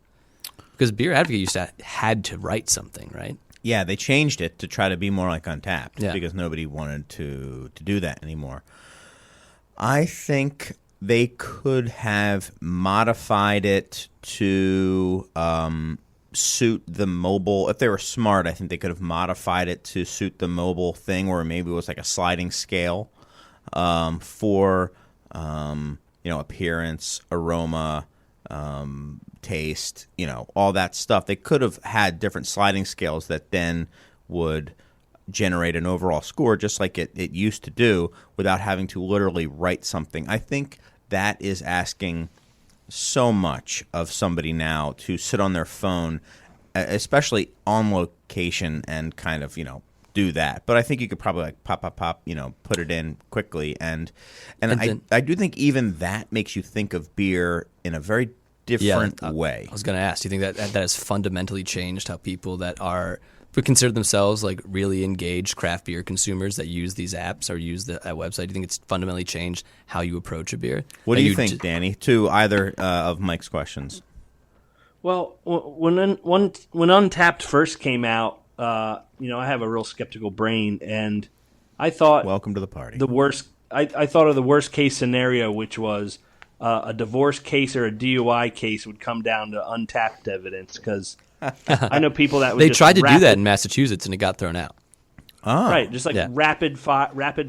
Because Beer Advocate had to write something, right? Yeah, they changed it to try to be more like Untapped because nobody wanted to do that anymore. I think they could have modified it to suit the mobile. If they were smart, I think they could have modified it to suit the mobile thing, where maybe it was like a sliding scale for appearance, aroma, taste, all that stuff. They could have had different sliding scales that then would generate an overall score, just like it used to do, without having to literally write something. I think that is asking so much of somebody now to sit on their phone, especially on location, and kind of, do that. But I think you could probably like pop, put it in quickly. And I do think even that makes you think of beer in a very different way. I was going to ask, do you think that has fundamentally changed how people that would consider themselves like really engaged craft beer consumers that use these apps or use that website? Do you think it's fundamentally changed how you approach a beer? What do you think, Danny, to either of Mike's questions? Well, when Untapped first came out, I have a real skeptical brain, and I thought, welcome to the party. The worst. I thought of the worst case scenario, which was a divorce case or a DUI case would come down to Untapped evidence, because I know people that would they tried to do that in Massachusetts and it got thrown out. Oh. Right, just like rapid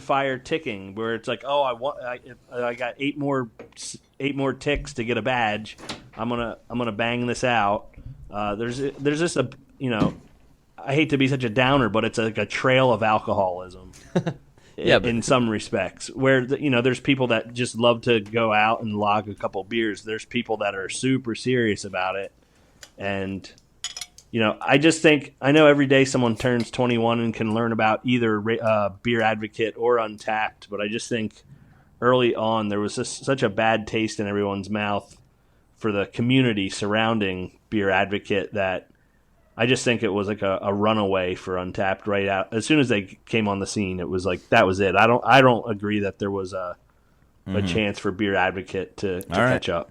fire ticking, where it's like, I got eight more ticks to get a badge. I'm gonna bang this out. There's just I hate to be such a downer, but it's like a trail of alcoholism. In some respects, where there's people that just love to go out and log a couple beers. There's people that are super serious about it, and I just think, I know every day someone turns 21 and can learn about either Beer Advocate or Untapped, but I just think early on there was such a bad taste in everyone's mouth for the community surrounding Beer Advocate that I just think it was like a runaway for Untapped right out as soon as they came on the scene. It was like that was it. I don't agree that there was a chance for Beer Advocate to catch up.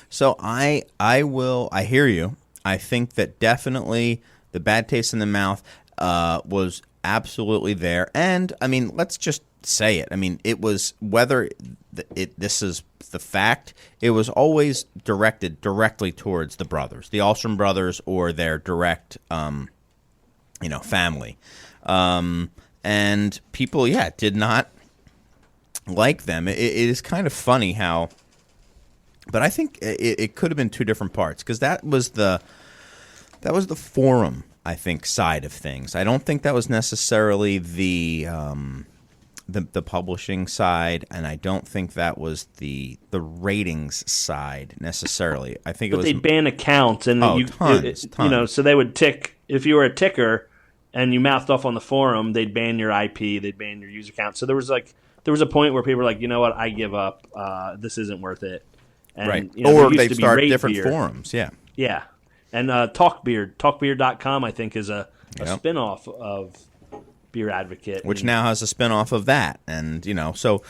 So I hear you. I think that definitely the bad taste in the mouth was absolutely there. And I mean, let's just say it. I mean, it was whether this is the fact, it was always directed directly towards the brothers, the Ahlstrom brothers, or their direct, family. And people, did not like them. It is kind of funny how, but I think it could have been two different parts, because that was the forum, I think, side of things. I don't think that was necessarily the publishing side, and I don't think that was the ratings side necessarily. I think it was. But they ban accounts, and tons. So they would tick if you were a ticker and you mouthed off on the forum, they'd ban your IP, they'd ban your user account. So there was a point where people were like, you know what, I give up. This isn't worth it. And, right. Or they'd start different forums. Yeah. Yeah. And talkbeard.com, I think, is a spinoff of Beer Advocate, which now has a spinoff of that. And, so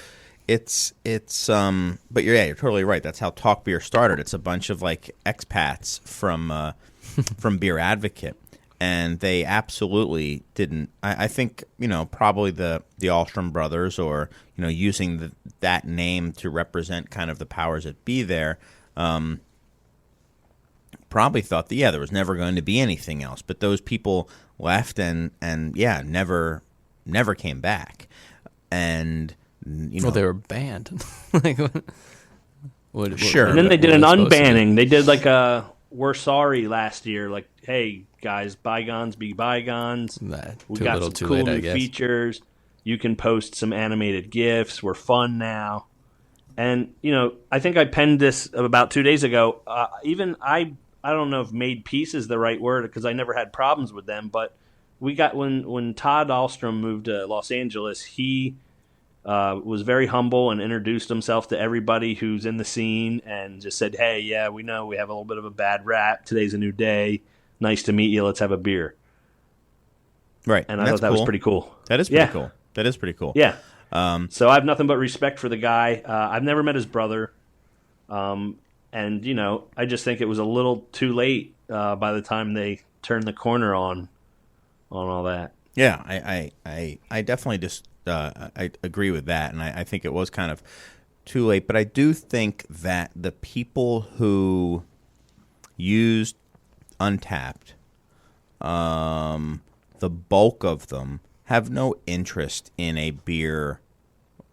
it's but you're totally right. That's how Talk Beer started. It's a bunch of like expats from Beer Advocate. And they absolutely didn't. I think, probably the Ahlstrom brothers, or, using that name to represent kind of the powers that be there, probably thought that, there was never going to be anything else. But those people left and never came back. And, well, they were banned. Sure. And then they did an unbanning. They did like a "We're sorry" last year. Like, hey, guys, bygones be bygones. We got some cool new features. You can post some animated GIFs. We're fun now. And, I think I penned this about 2 days ago. I don't know if "made peace" is the right word, because I never had problems with them. But we got when Todd Ahlstrom moved to Los Angeles, he was very humble and introduced himself to everybody who's in the scene and just said, hey, we know we have a little bit of a bad rap. Today's a new day. Nice to meet you. Let's have a beer. Right. And I thought that was pretty cool. That is pretty cool. That is pretty cool. Yeah. So I have nothing but respect for the guy. I've never met his brother. And, I just think it was a little too late by the time they turned the corner on all that. Yeah, I definitely just I agree with that, and I think it was kind of too late. But I do think that the people who used Untapped, the bulk of them have no interest in a beer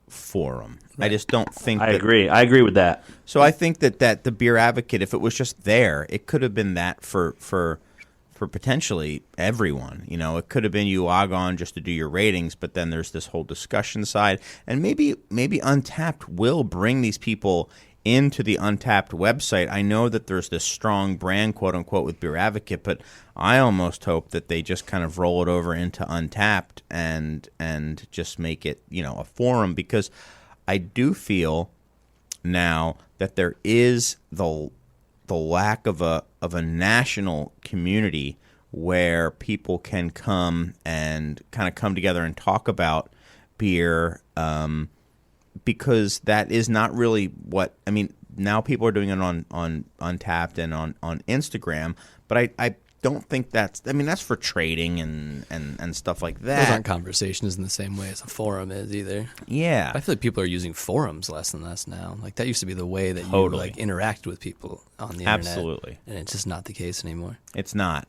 forum. Right. I just don't think I agree. I agree with that. So I think that the Beer Advocate, if it was just there, it could have been that for potentially everyone. It could have been you log on just to do your ratings, but then there's this whole discussion side. And maybe Untapped will bring these people into the Untapped website. I know that there's this strong brand, quote unquote, with Beer Advocate, but I almost hope that they just kind of roll it over into Untapped and just make it, a forum, because I do feel now that there is the lack of a national community where people can come and kind of come together and talk about beer, because that is not really what I mean. Now people are doing it on Untapped and on Instagram, but I don't think that's for trading and stuff like that. Those aren't conversations in the same way as a forum is either. Yeah. I feel like people are using forums less and less now. Like that used to be the way that you interact with people on the internet. Absolutely. And it's just not the case anymore. It's not.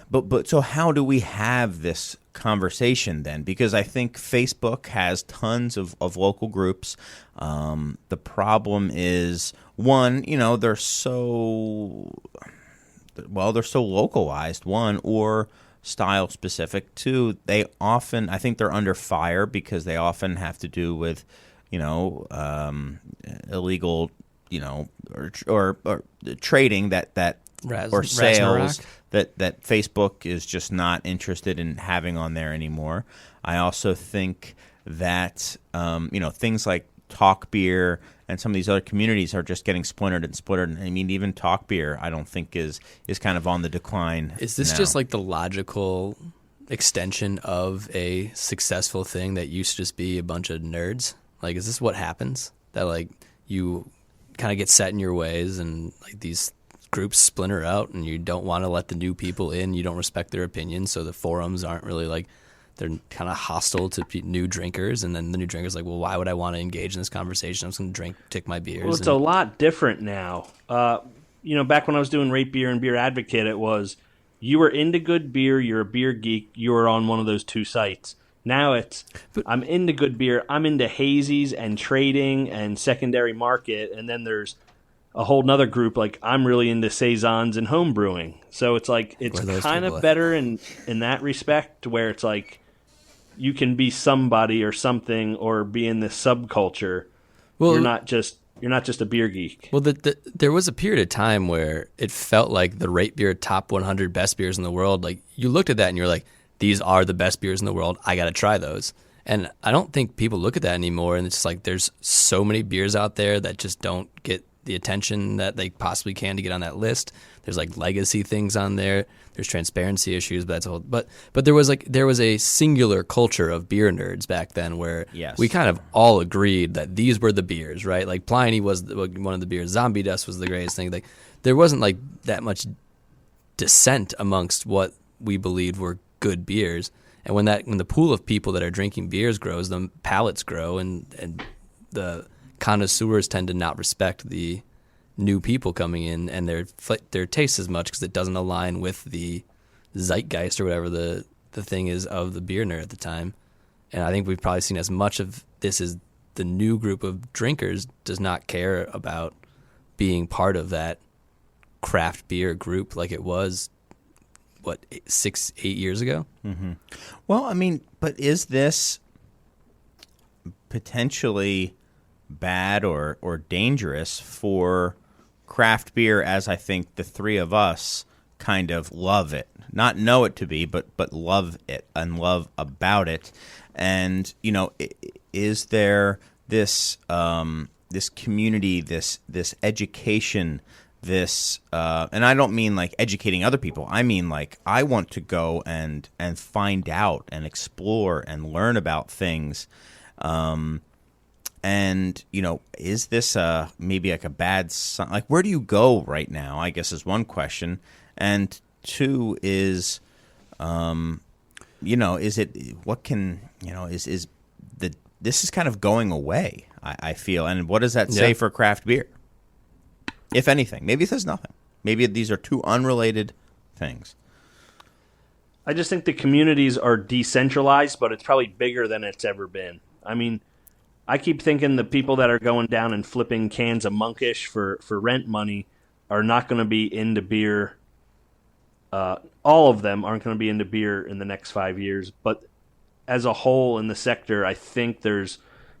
But so how do we have this conversation then? Because I think Facebook has tons of local groups. The problem is, one, they're so localized, one, or style specific. Two, I think they're under fire because they often have to do with, illegal, or trading or sales that Facebook is just not interested in having on there anymore. I also think that things like Talk Beer and some of these other communities are just getting splintered and splintered. I mean, even talk beer, I don't think is kind of on the decline. Is this now. just like the logical extension of a successful thing that used to just be a bunch of nerds? Like, is this what happens? That like you kind of get set in your ways and like these groups splinter out and you don't want to let the new people in, you don't respect their opinions, so the forums aren't really like, they're kind of hostile to new drinkers, and then the new drinkers like, well, why would I want to engage in this conversation? I'm just going to take my beers. Well, it's a lot different now. Back when I was doing Rate Beer and Beer Advocate, it was you were into good beer, you're a beer geek, you were on one of those two sites. Now I'm into good beer, I'm into hazies and trading and secondary market, and then there's a whole nother group like I'm really into saisons and home brewing. So it's like it's kind of better in that respect, where it's like you can be somebody or something or be in this subculture. Well, you're not just a beer geek. Well, there was a period of time where it felt like the Rate Beer top 100 best beers in the world. Like you looked at that and you're like, these are the best beers in the world. I got to try those. And I don't think people look at that anymore. And it's just like there's so many beers out there that just don't get the attention that they possibly can to get on that list. There's like legacy things on there. There's transparency issues, but that's a whole. But there was a singular culture of beer nerds back then where we kind of all agreed that these were the beers, right? Like Pliny was one of the beers. Zombie Dust was the greatest thing. Like there wasn't like that much dissent amongst what we believed were good beers. And when the pool of people that are drinking beers grows, the palates grow, and the connoisseurs tend to not respect the new people coming in and their taste as much because it doesn't align with the zeitgeist or whatever the thing is of the beer nerd at the time. And I think we've probably seen as much of this as the new group of drinkers does not care about being part of that craft beer group like it was, 6-8 years ago? Mm-hmm. Well, I mean, but is this potentially bad or dangerous for craft beer as I think the three of us kind of love it? Not know it to be, but love it and love about it. And, is there this this community, this education, this and I don't mean like educating other people. I mean like I want to go and find out and explore and learn about things. And, is this maybe like a bad sign? Like, where do you go right now, I guess is one question. And two is, is it, what can, this is kind of going away, I feel. And what does that say for craft beer? If anything, maybe it says nothing. Maybe these are two unrelated things. I just think the communities are decentralized, but it's probably bigger than it's ever been. I mean, I keep thinking the people that are going down and flipping cans of Monkish for rent money are not going to be into beer. All of them aren't going to be into beer in the next 5 years. But as a whole in the sector, I think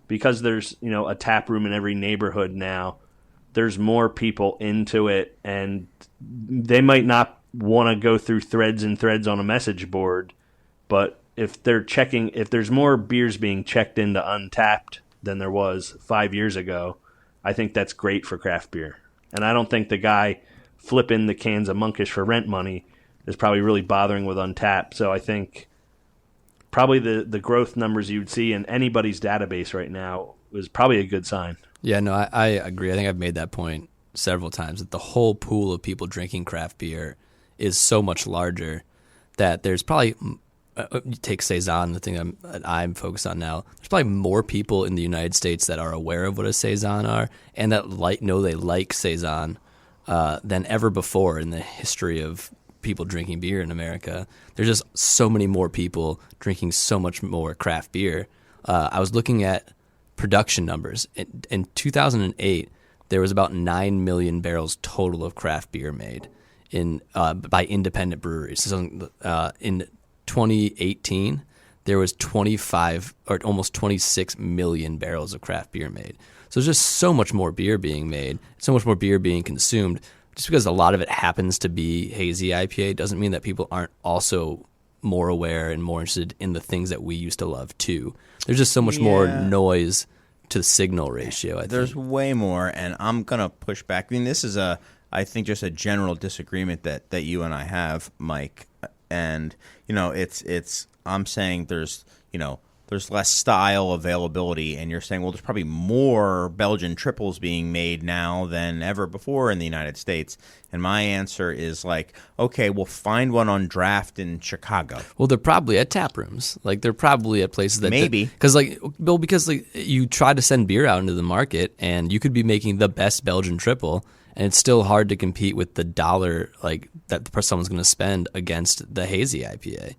because there's a tap room in every neighborhood now, there's more people into it, and they might not want to go through threads and threads on a message board, but if there's more beers being checked into Untappd than there was 5 years ago, I think that's great for craft beer. And I don't think the guy flipping the cans of Monkish for rent money is probably really bothering with Untappd. So I think probably the growth numbers you would see in anybody's database right now is probably a good sign. Yeah, no, I agree. I think I've made that point several times, that the whole pool of people drinking craft beer is so much larger that there's probably, take Saison, the thing I'm focused on now, there's probably more people in the United States that are aware of what a Saison are and that know they like Saison than ever before in the history of people drinking beer in America. There's just so many more people drinking so much more craft beer. I was looking at production numbers. In 2008, there was about 9 million barrels total of craft beer made by independent breweries. So in 2018, there was 25 or almost 26 million barrels of craft beer made. So there's just so much more beer being made, so much more beer being consumed. Just because a lot of it happens to be hazy IPA doesn't mean that people aren't also more aware and more interested in the things that we used to love too. There's just so much more noise to signal ratio. I There's think way more, and I'm gonna push back. I mean, this is I think just a general disagreement that you and I have, Mike. And I'm saying there's less style availability, and you're saying, well, there's probably more Belgian triples being made now than ever before in the United States. And my answer is like, okay, we'll find one on draft in Chicago. Well, they're probably at tap rooms. Like they're probably at places that maybe because you try to send beer out into the market, and you could be making the best Belgian triple, and it's still hard to compete with the dollar like that someone's going to spend against the hazy IPA.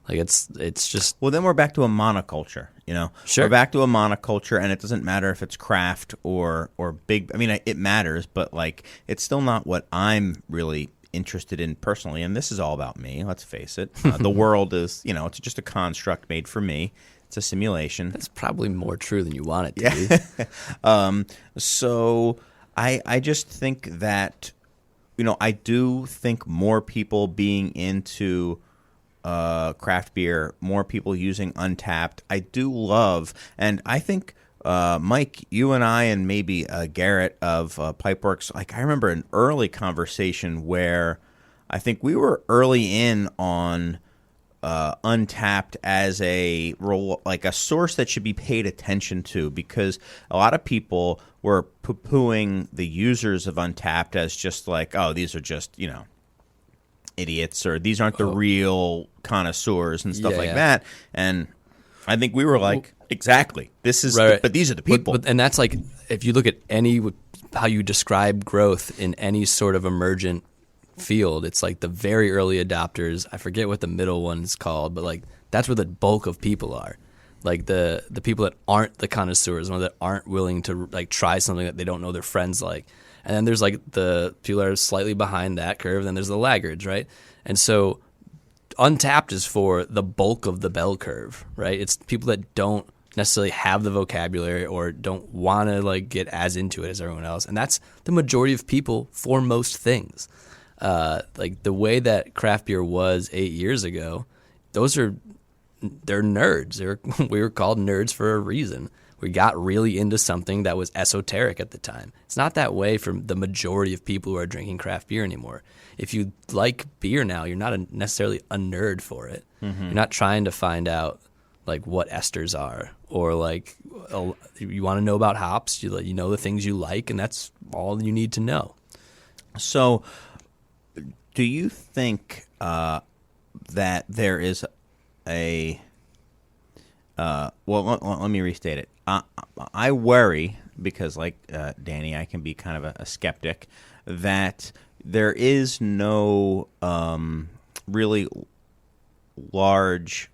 Like it's just well, then we're back to a monoculture. Sure. We're back to a monoculture, and it doesn't matter if it's craft or big. I mean, it matters, but like it's still not what I'm really interested in personally. And this is all about me. Let's face it. The world is, it's just a construct made for me. It's a simulation. That's probably more true than you want it to be. So I just think that I do think more people being into craft beer, more people using Untapped. I do love, and I think Mike, you and I, and maybe Garrett of Pipeworks. Like I remember an early conversation where I think we were early in on Untapped as a source that should be paid attention to, because a lot of people were poo-pooing the users of Untapped as just like, oh, these are just idiots, or these aren't the real connoisseurs and stuff like that. And I think we were like, exactly, this is right. But these are the people. And that's like, if you look at how you describe growth in any sort of emergent field, it's like the very early adopters. I forget what the middle one's called, but like that's where the bulk of people are. Like the people that aren't the connoisseurs, or that aren't willing to like try something that they don't know their friends like. And then there's like the people that are slightly behind that curve. Then there's the laggards, right? And so Untapped is for the bulk of the bell curve, right? It's people that don't necessarily have the vocabulary or don't want to like get as into it as everyone else. And that's the majority of people for most things. Like the way that craft beer was 8 years ago, they're nerds. We were called nerds for a reason. We got really into something that was esoteric at the time. It's not that way for the majority of people who are drinking craft beer anymore. If you like beer now, you're not necessarily a nerd for it. Mm-hmm. You're not trying to find out like what esters are, or like you want to know about hops. You know the things you like, and that's all you need to know. So, do you think that there is a let me restate it. I worry, because like Danny, I can be kind of a skeptic, that there is no really large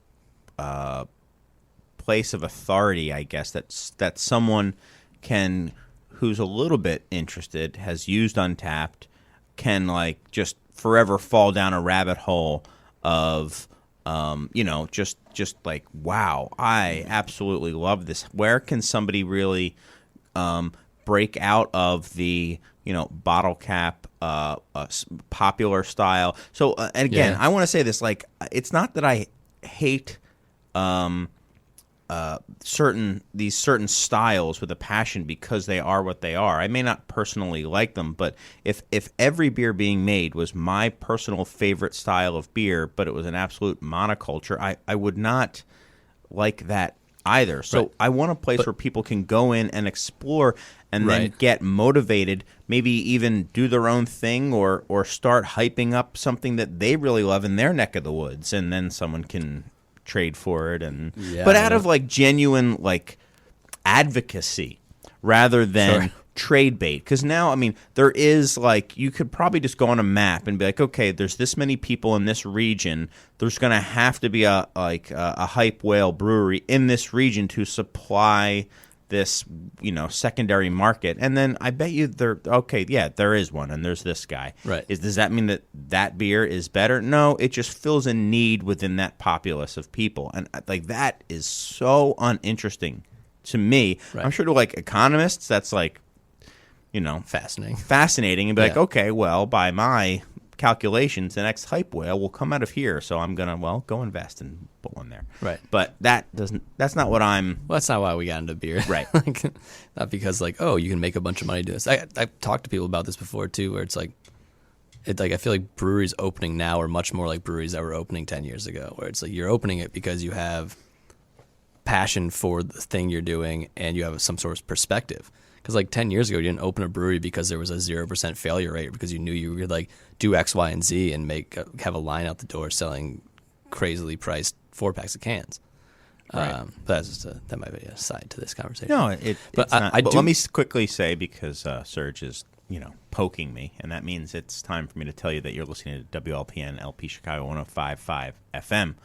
place of authority, I guess, that someone can, who's a little bit interested, has used Untapped, can like just forever fall down a rabbit hole of just like, wow, I absolutely love this. Where can somebody really break out of the bottle cap popular style? So and again, I want to say this, like, it's not that I hate certain styles with a passion because they are what they are. I may not personally like them, but if every beer being made was my personal favorite style of beer, but it was an absolute monoculture, I would not like that either. So right. I want a place where people can go in and explore and then get motivated, maybe even do their own thing, or start hyping up something that they really love in their neck of the woods, and then someone can trade for it, but out of like genuine like advocacy rather than trade bait. Because now, I mean, there is like, you could probably just go on a map and be like, okay, there's this many people in this region, there's going to have to be a hype whale brewery in this region to supply this secondary market. And then I bet you there is one, and there's this guy. Right. Does that mean that beer is better? No, it just fills a need within that populace of people. And like, that is so uninteresting to me. Right. I'm sure to like economists that's like, fascinating and be like, okay, well, by my calculations, the next hype whale will come out of here. So I'm going to, go invest and put one there. Right. But that's not what I'm. Well, that's not why we got into beer. Right. Not because you can make a bunch of money doing this. I've talked to people about this before too, where it's like I feel like breweries opening now are much more like breweries that were opening 10 years ago, where it's like you're opening it because you have passion for the thing you're doing and you have some sort of perspective. Because 10 years ago, you didn't open a brewery because there was a 0% failure rate, because you knew you could do X, Y, and Z and have a line out the door selling crazily priced 4-packs of cans. Right. But that might be a side to this conversation. No, it's not. But let me quickly say, because Serge is poking me, and that means it's time for me to tell you that you're listening to WLPN LP Chicago 105.5 FM.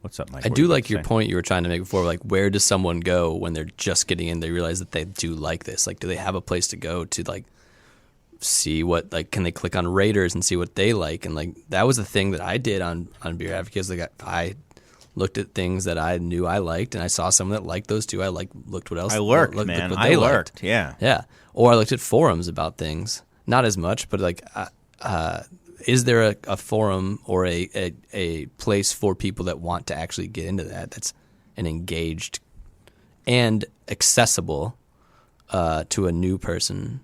What's up, Mike? I do like your point you were trying to make before, where does someone go when they're just getting in, they realize that they do like this? Do they have a place to go to see what, can they click on raters and see what they like? And that was the thing that I did on Beer Advocates. I looked at things that I knew I liked, and I saw someone that liked those too. I looked what else. I lurked, looked man. What they liked. Yeah. Yeah. Or I looked at forums about things. Not as much, but is there a forum or a place for people that want to actually get into that's an engaged and accessible to a new person?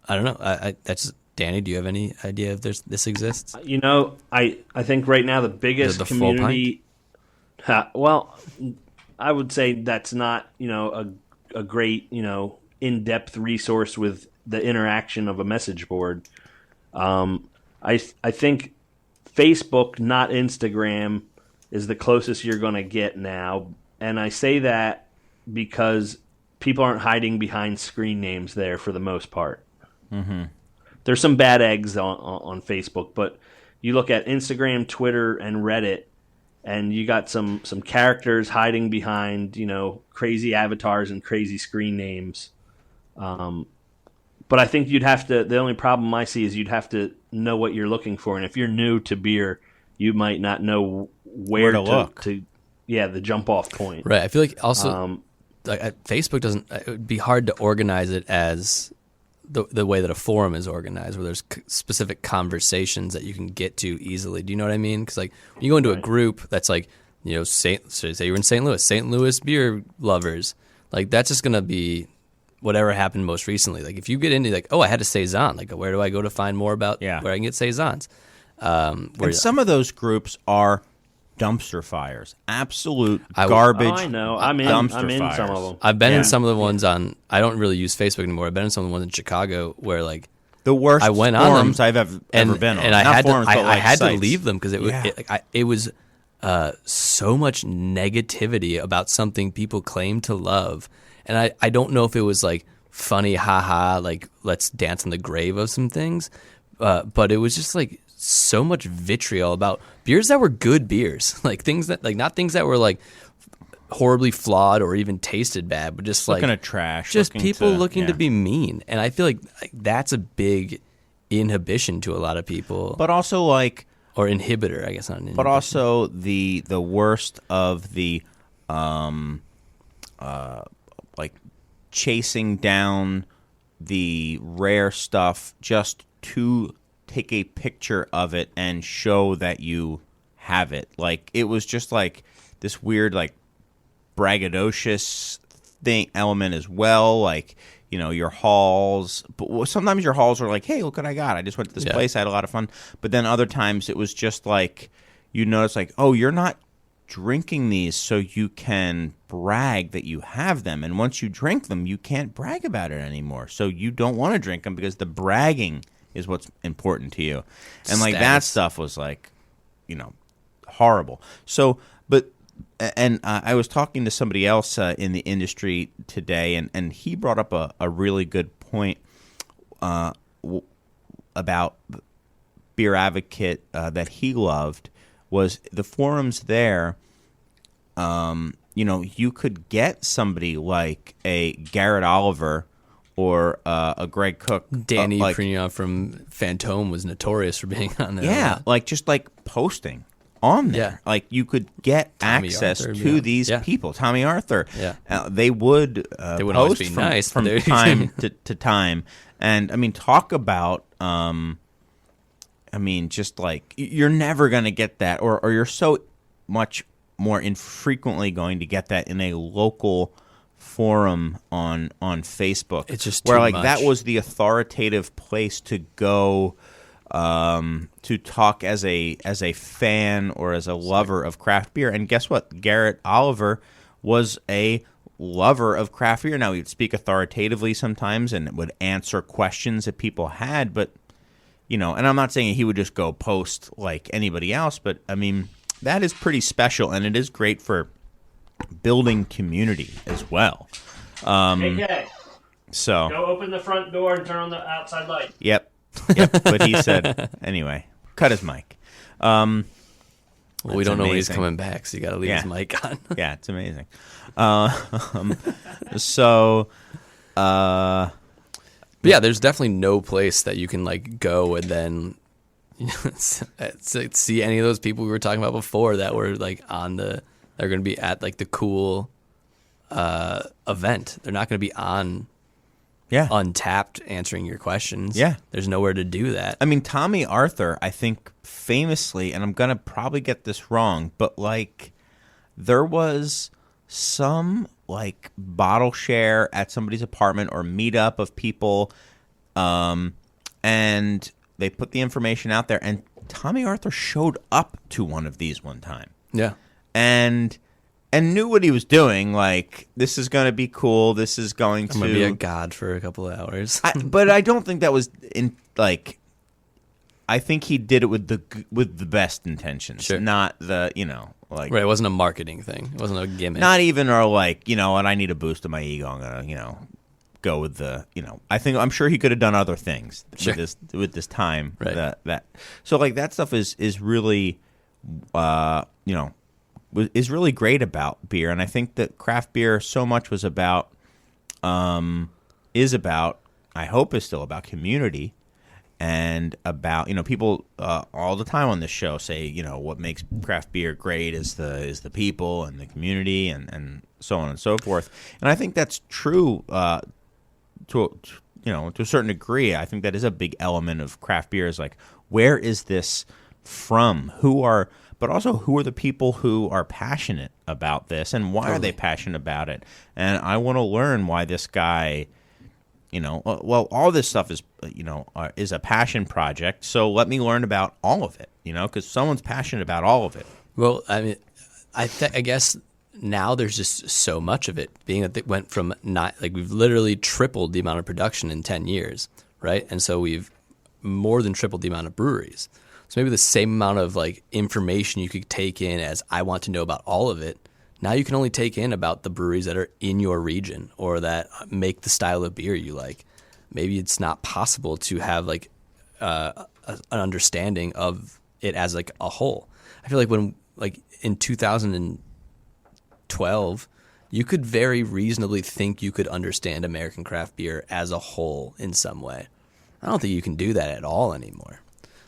I don't know. That's Danny. Do you have any idea if this exists? I think right now the biggest the community. I would say that's not a great in-depth resource with the interaction of a message board. I think Facebook, not Instagram, is the closest you're going to get now. And I say that because people aren't hiding behind screen names there for the most part. Mm-hmm. There's some bad eggs on Facebook, but you look at Instagram, Twitter, and Reddit, and you got some characters hiding behind, crazy avatars and crazy screen names. But I think the only problem I see is you'd have to know what you're looking for. And if you're new to beer, you might not know where to look. The jump off point. Right. I feel like also Facebook doesn't, it would be hard to organize it as the way that a forum is organized, where there's specific conversations that you can get to easily. Do you know what I mean? Because when you go into a group that's say you're in St. Louis beer lovers, that's just going to be whatever happened most recently. If you get into I had a Saison, where do I go to find more about where I can get Saisons? And some of those groups are dumpster fires, absolute garbage. I know. I'm in some of them. I've been in some of the ones on. I don't really use Facebook anymore. I've been in some of the ones in Chicago where the worst I went forums on them, I've ever been on. And I had sites. to leave them because it was so much negativity about something people claim to love. And I don't know if it was funny, haha, let's dance on the grave of some things. But it was just so much vitriol about beers that were good beers. Things that, not things that were horribly flawed or even tasted bad, but just looking at trash. Just people looking to be mean. And I feel like that's a big inhibition to a lot of people. But also or inhibitor, I guess not an inhibition. But also the worst of the chasing down the rare stuff just to take a picture of it and show that you have it. It was just this weird braggadocious element as well. Your hauls, but sometimes your hauls are hey, look what I got. I just went to this place. I had a lot of fun. But then other times it was just you notice oh, you're not drinking these so you can brag that you have them, and once you drink them you can't brag about it anymore, so you don't want to drink them because the bragging is what's important to you. And that stuff was horrible. So I was talking to somebody else in the industry today, and he brought up a really good point about Beer Advocate that he loved. Was the forums there, you could get somebody like a Garrett Oliver or a Greg Cook. Danny Prignon from Fantôme was notorious for being on there. Yeah, just posting on there. Yeah. You could get Tommy access Arthur, to these people. Tommy Arthur. Yeah. They would post be nice, from time to time. And, talk about... I mean, just like you're never going to get that, or you're so much more infrequently going to get that in a local forum on Facebook. It's just where too like much. that was the authoritative place to go to talk as a fan or as a lover of craft beer. And guess what? Garrett Oliver was a lover of craft beer. Now, he'd speak authoritatively sometimes and would answer questions that people had, but, you know, and I'm not saying he would just go post like anybody else, but, I mean, that is pretty special, and it is great for building community as well. Hey, So go open the front door and turn on the outside light. Yep. But he said, anyway, cut his mic. Well, we don't know when he's amazing. coming back, so you got to leave his mic on. Yeah, it's amazing. So, But yeah, there's definitely no place that you can like go and then see any of those people we were talking about before that were like they're going to be at like the cool event. They're not going to be on Untapped answering your questions. Yeah. There's nowhere to do that. I mean, Tommy Arthur, I think famously, and I'm going to probably get this wrong, but like there was some like bottle share at somebody's apartment or meetup of people, and they put the information out there, and Tommy Arthur showed up to one of these one time. Yeah. And knew what he was doing. Like, this is going to be cool. This is going I'm going to be a god for a couple of hours. But I don't think that was in like. I think he did it with the best intentions, Sure. not the like. Right, it wasn't a marketing thing. It wasn't a gimmick. Not even or like what I need a boost of my ego. I'm gonna go with the I'm sure he could have done other things Sure. with this time. Right. That so like that stuff is really is really great about beer, and I think that craft beer so much was about is about, I hope is still about community, and about people all the time on this show say what makes craft beer great is the people and the community and so on and so forth, and I think that's true to a certain degree. I think that is a big element of craft beer, is like, where is this from? But also, who are the people who are passionate about this, and why are they passionate about it? And I want to learn why this guy, well, all this stuff is, is a passion project. So let me learn about all of it, because someone's passionate about all of it. Well, I mean, I guess now there's just so much of it, being that it went from we've literally tripled the amount of production in 10 years, right? And so we've more than tripled the amount of breweries. So maybe the same amount of like information you could take in as I want to know about all of it, now you can only take in about the breweries that are in your region or that make the style of beer you like. Maybe it's not possible to have like an understanding of it as like a whole. I feel like when like in 2012, you could very reasonably think you could understand American craft beer as a whole in some way. I don't think you can do that at all anymore.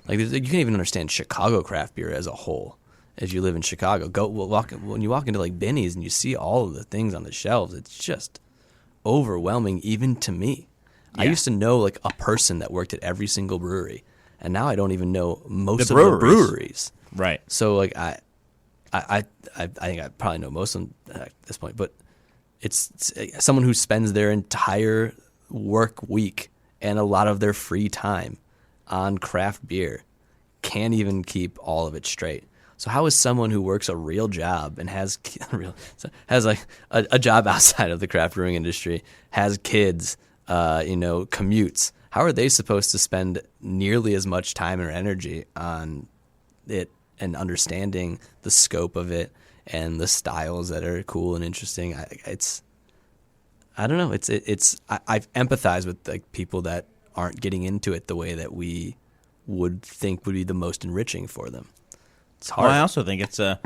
Like you can't even understand Chicago craft beer as a whole. As you live in Chicago, when you walk into like Benny's and you see all of the things on the shelves, it's just overwhelming even to me. Yeah. I used to know like a person that worked at every single brewery, and now I don't even know most of the breweries. Right. So like I think I probably know most of them at this point, but it's someone who spends their entire work week and a lot of their free time on craft beer can't even keep all of it straight. So how is someone who works a real job and has like a job outside of the craft brewing industry, has kids, commutes, how are they supposed to spend nearly as much time or energy on it and understanding the scope of it and the styles that are cool and interesting? I don't know. I empathize with like people that aren't getting into it the way that we would think would be the most enriching for them. It's hard. Well, I also think it's you're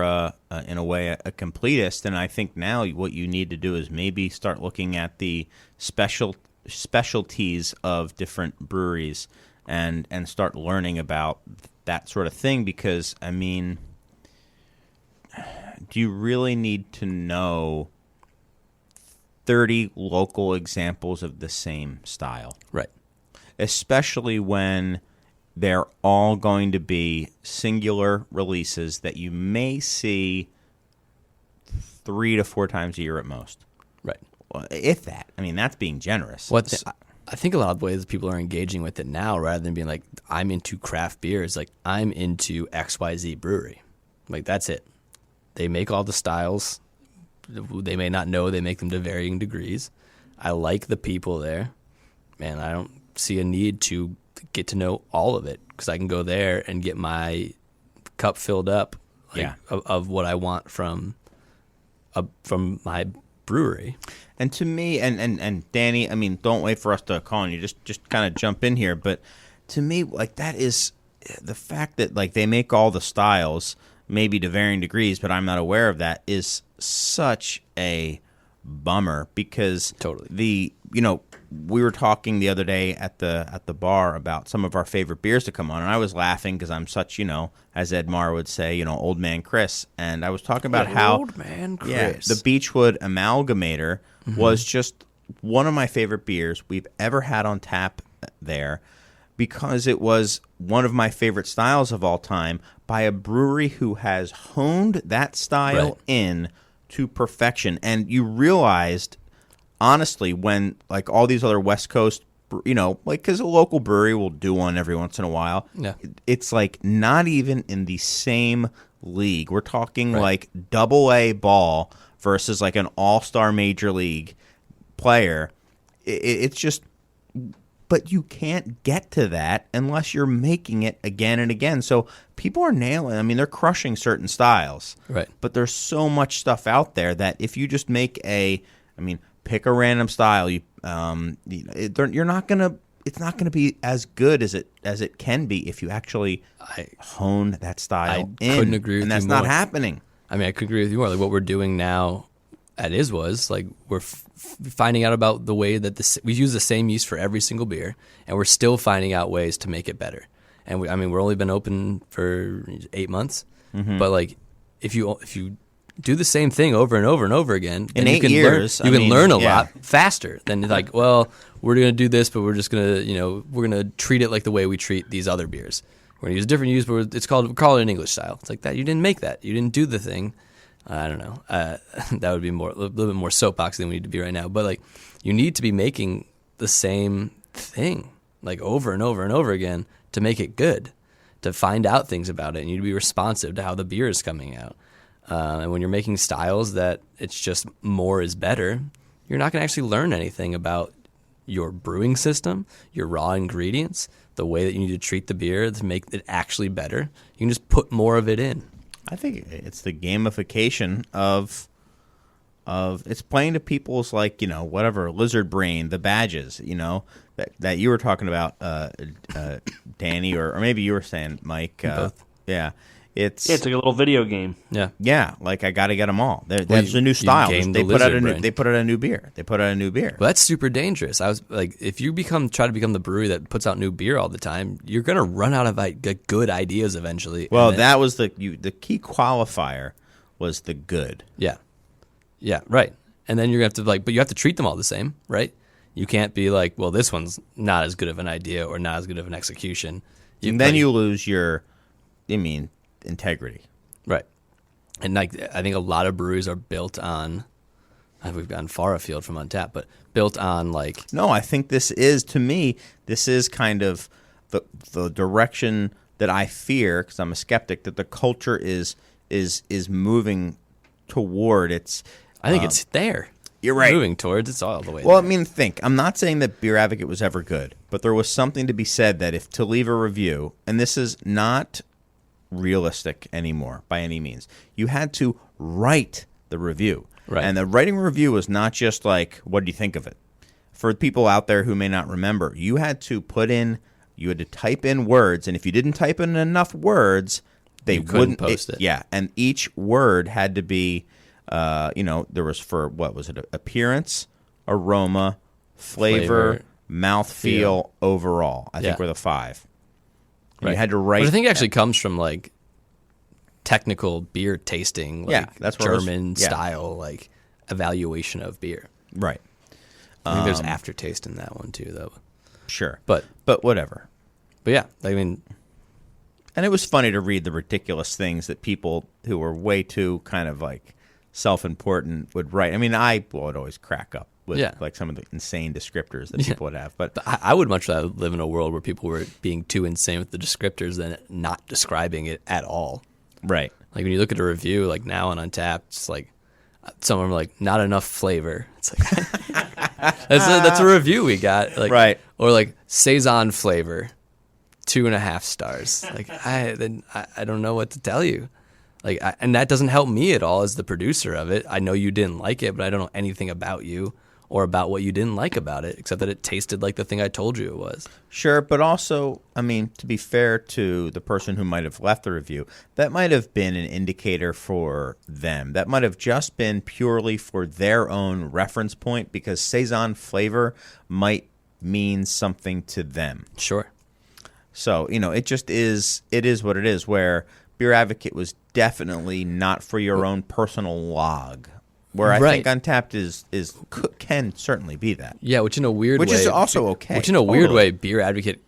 in a way a completist, and I think now what you need to do is maybe start looking at the specialties of different breweries and start learning about that sort of thing, because I mean, do you really need to know 30 local examples of the same style? Right. Especially when they're all going to be singular releases that you may see 3 to 4 times a year at most. Right. Well, if that. I mean, that's being generous. I think a lot of the ways people are engaging with it now, rather than being like, I'm into craft beer, is like, I'm into XYZ brewery. Like, that's it. They make all the styles. They may not know they make them to varying degrees. I like the people there. Man, I don't see a need to get to know all of it, because I can go there and get my cup filled up of what I want from my brewery. And to me, and Danny, I mean, don't wait for us to call on you. Just kind of jump in here. But to me, like, that is the fact that, like, they make all the styles, maybe to varying degrees, but I'm not aware of that, is such a bummer, because totally. We were talking the other day at the bar about some of our favorite beers to come on, and I was laughing because I'm such, as Ed Marr would say, old man Chris, and I was talking about how old man Chris. The Beechwood Amalgamator was just one of my favorite beers we've ever had on tap there, because it was one of my favorite styles of all time by a brewery who has honed that style in to perfection. And you realized, honestly, when, like, all these other West Coast, because a local brewery will do one every once in a while, it's like not even in the same league. We're talking like AA ball versus like an all-star major league player. It's just, but you can't get to that unless you're making it again and again. So people are nailing. I mean, they're crushing certain styles, right? But there's so much stuff out there that if you just make pick a random style, you're not gonna. It's not going to be as good as it can be if you actually hone that style in. Couldn't agree with you more. And that's not happening. I mean, I could agree with you more. Like, what we're doing now at was like, we're finding out about the way that we use the same yeast for every single beer, and we're still finding out ways to make it better. And we've only been open for 8 months, but like, if you do the same thing over and over and over again, in 8 years, you can learn a lot faster than like, well, we're going to do this, but we're just going to, we're going to treat it like the way we treat these other beers. We're going to use different yeast, but we call it an English style. It's like that. You didn't make that. You didn't do the thing. I don't know. That would be a little bit more soapbox than we need to be right now. But like, you need to be making the same thing like over and over and over again to make it good, to find out things about it. And you need to be responsive to how the beer is coming out. And when you're making styles that it's just more is better, you're not going to actually learn anything about your brewing system, your raw ingredients, the way that you need to treat the beer to make it actually better. You can just put more of it in. I think it's the gamification of it's playing to people's, like, whatever, lizard brain, the badges, that you were talking about, Danny, or maybe you were saying, Mike. Both. Yeah. It's like a little video game. Yeah. Like, I got to get them all. There's a new style. They put out a new beer. Well, that's super dangerous. I was like, if you try to become the brewery that puts out new beer all the time, you're gonna run out of good ideas eventually. Well, that was the key qualifier was the good. Yeah, right. And then you're gonna have to but you have to treat them all the same, right? You can't be like, well, this one's not as good of an idea or not as good of an execution. Then you lose your, integrity. Right. And like, I think a lot of breweries are built on, we've gone far afield from Untapped, but built on like... No, I think this is kind of the direction that I fear, because I'm a skeptic, that the culture is moving toward. I think it's there. You're right. Moving towards, it's all the way Well, there. I'm not saying that Beer Advocate was ever good, but there was something to be said that if to leave a review, and this is not realistic anymore by any means, you had to write the review. Right. And the writing review was not just like, what do you think of it? For people out there who may not remember, you had to type in words, and if you didn't type in enough words, they wouldn't post it. Yeah, and each word had to be, there was for, what was it, appearance, aroma, flavor, mouthfeel, overall. I think were the 5. Right. You had to write. But I think it actually comes from like technical beer tasting, like that's German style, like evaluation of beer. Right. I think there's aftertaste in that one too, though. Sure. But whatever. But yeah, I mean, and it was funny to read the ridiculous things that people who were way too kind of like self-important would write. I mean, I would always crack up with like some of the insane descriptors that people would have. But I would much rather live in a world where people were being too insane with the descriptors than not describing it at all. Right. Like when you look at a review, like now on Untapped, it's like some of them are like not enough flavor. It's like that's a review we got. Like, right. Or like Saison flavor, 2.5 stars. Like I don't know what to tell you. Like, and that doesn't help me at all as the producer of it. I know you didn't like it, but I don't know anything about you or about what you didn't like about it, except that it tasted like the thing I told you it was. Sure, but also, I mean, to be fair to the person who might have left the review, that might have been an indicator for them. That might have just been purely for their own reference point, because Saison flavor might mean something to them. Sure. So, it just is, it is what it is, where Beer Advocate was definitely not for your own personal log. Where I think Untapped can certainly be that. Yeah, which in a weird way, which is also okay. Which in a weird way, Beer Advocate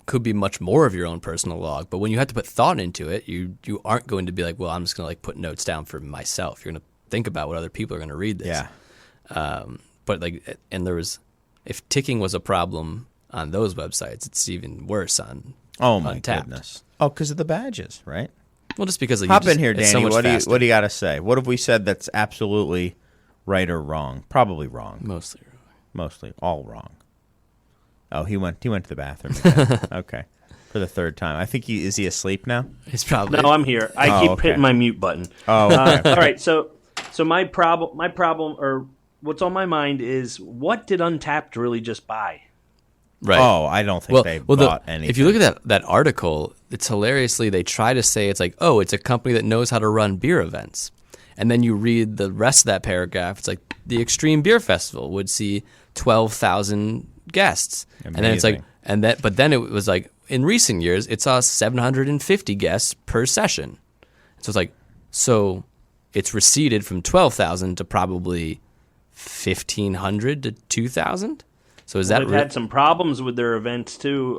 could be much more of your own personal log. But when you have to put thought into it, you aren't going to be like, well, I'm just going to like put notes down for myself. You're going to think about what other people are going to read this. Yeah. But like, and there was, if ticking was a problem on those websites, it's even worse on Untapped. Goodness. Oh, because of the badges, right? Well, just because hop in here, Danny. So what do you got to say? What have we said that's absolutely right or wrong? Probably wrong. Mostly wrong. Mostly all wrong. Oh, he went to the bathroom again. Okay, for the third time. I think is he asleep now? He's probably. No, I'm here. I keep hitting my mute button. Oh, okay. All right. So my problem, or what's on my mind is, what did Untapped really just buy? Right. Oh, I don't think they bought anything. If you look at that article, it's hilariously, they try to say it's like, oh, it's a company that knows how to run beer events. And then you read the rest of that paragraph, it's like the Extreme Beer Festival would see 12,000 guests. Amazing. And then it's like, but then it was like, in recent years, it saw 750 guests per session. So it's like, so it's receded from 12,000 to probably 1,500 to 2,000? So is that they've had some problems with their events too?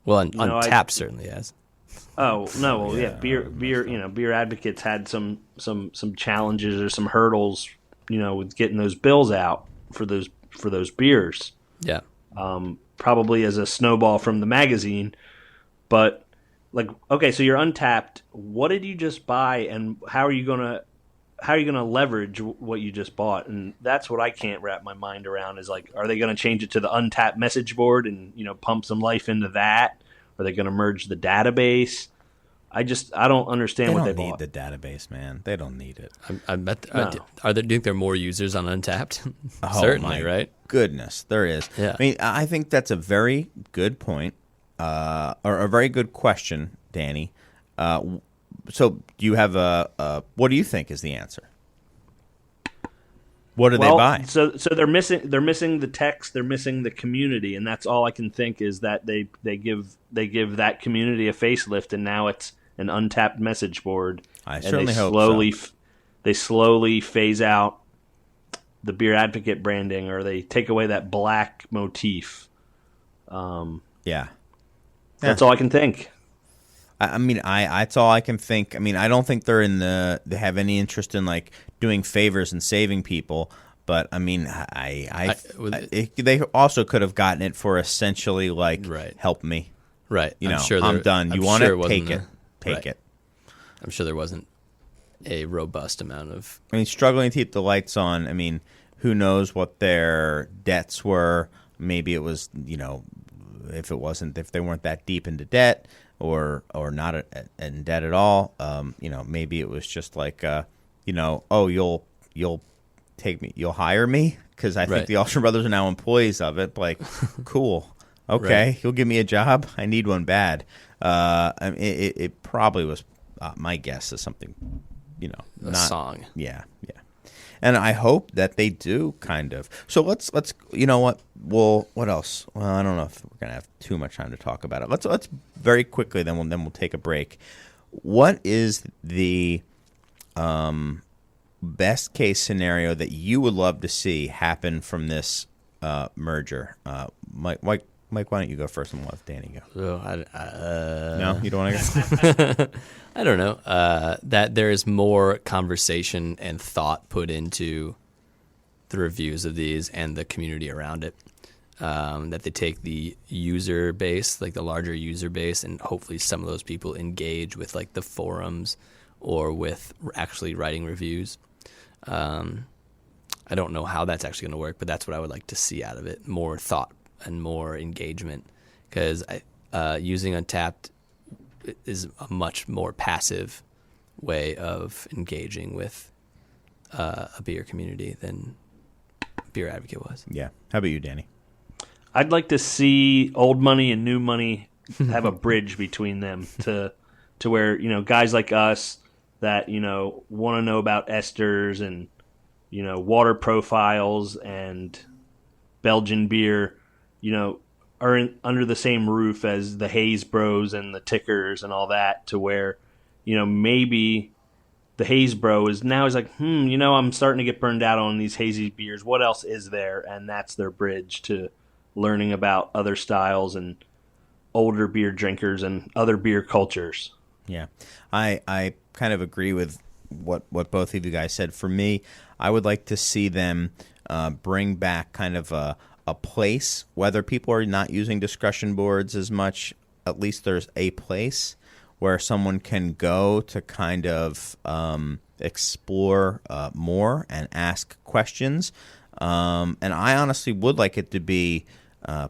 Well, Untapped certainly has. Oh no! Well, yeah, Beer Advocates had some challenges or some hurdles, with getting those bills out for those beers. Yeah. Probably as a snowball from the magazine, but like, okay, so you're Untapped. What did you just buy, and how are you gonna leverage what you just bought? And that's what I can't wrap my mind around, is like, are they going to change it to the Untapped message board and, pump some life into that? Are they going to merge the database? I don't understand what they bought. They don't need the database, man. They don't need it. I bet. No. Do you think there are more users on Untapped? Oh, certainly, right? Goodness, there is. Yeah. I mean, I think that's a very good point, or a very good question, Danny. So do you have what do you think is the answer? What do they buy? So they're missing the text, they're missing the community, and that's all I can think is that they give that community a facelift, and now it's an Untapped message board. I certainly hope so. They slowly phase out the Beer Advocate branding, or they take away that black motif. Yeah. That's all I can think. I mean, that's all I can think. I mean, I don't think they have any interest in like doing favors and saving people. But I mean, they also could have gotten it for essentially like, help me. Right. I'm done. You want it? Take it. Take it. I'm sure there wasn't a robust amount of. I mean, struggling to keep the lights on. I mean, who knows what their debts were? Maybe it was, if they weren't that deep into debt. Or not in debt at all. Maybe it was just like, you'll take me, you'll hire me, because I think the Olsen brothers are now employees of it. Like, cool, okay, you'll give me a job. I need one bad. I mean, it probably was. My guess is something, a song. Yeah. And I hope that they do kind of. So let's you know what? Well, what else? Well, I don't know if we're gonna have too much time to talk about it. Let's very quickly. Then we'll take a break. What is the best case scenario that you would love to see happen from this merger? Mike, Mike, why don't you go first and we'll let Danny go? Oh, No, you don't want to go? I don't know. That there is more conversation and thought put into the reviews of these and the community around it. That they take the user base, like the larger user base, and hopefully some of those people engage with like the forums or with actually writing reviews. I don't know how that's actually going to work, but that's what I would like to see out of it. More thought and more engagement, because using Untappd is a much more passive way of engaging with a beer community than Beer Advocate was. Yeah. How about you, Danny? I'd like to see old money and new money have a bridge between them to where, guys like us that, want to know about esters and, water profiles and Belgian beer, are under the same roof as the Haze Bros and the Tickers and all that, to where, maybe the Haze Bro is like, I'm starting to get burned out on these hazy beers. What else is there? And that's their bridge to learning about other styles and older beer drinkers and other beer cultures. Yeah, I kind of agree with what both of you guys said. For me, I would like to see them bring back kind of a place, whether people are not using discussion boards as much, at least there's a place where someone can go to kind of explore more and ask questions. And I honestly would like it to be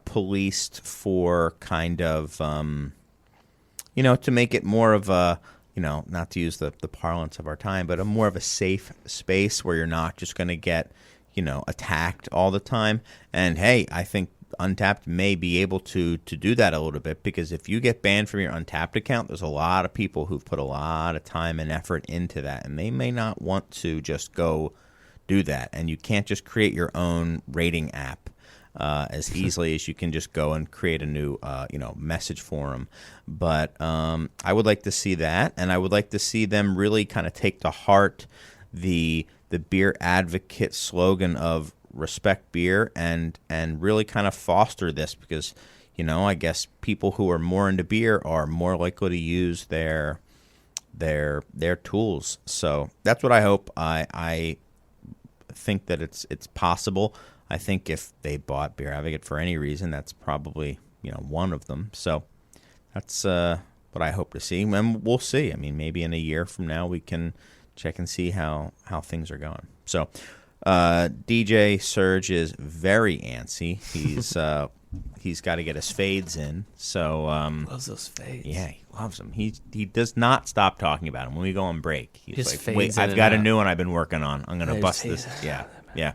policed for kind of, to make it more of a, not to use the parlance of our time, but a more of a safe space where you're not just going to get, attacked all the time. And hey, I think Untappd may be able to do that a little bit, because if you get banned from your Untappd account, there's a lot of people who've put a lot of time and effort into that, and they may not want to just go do that. And you can't just create your own rating app as easily as you can just go and create a new message forum. But I would like to see that, and I would like to see them really kind of take to heart the Beer Advocate slogan of respect beer and really kind of foster this, because I guess people who are more into beer are more likely to use their tools. So that's what I hope. I think that it's possible. I think if they bought Beer Advocate for any reason, that's probably one of them. So that's what I hope to see, and we'll see. I mean, maybe in a year from now we can check and see how things are going. So DJ Surge is very antsy. He's got to get his fades in. So loves those fades. Yeah, he loves them. He does not stop talking about them. When we go on break, he's His like, "Wait, I've got a new one I've been working on. I'm gonna bust this." Yeah.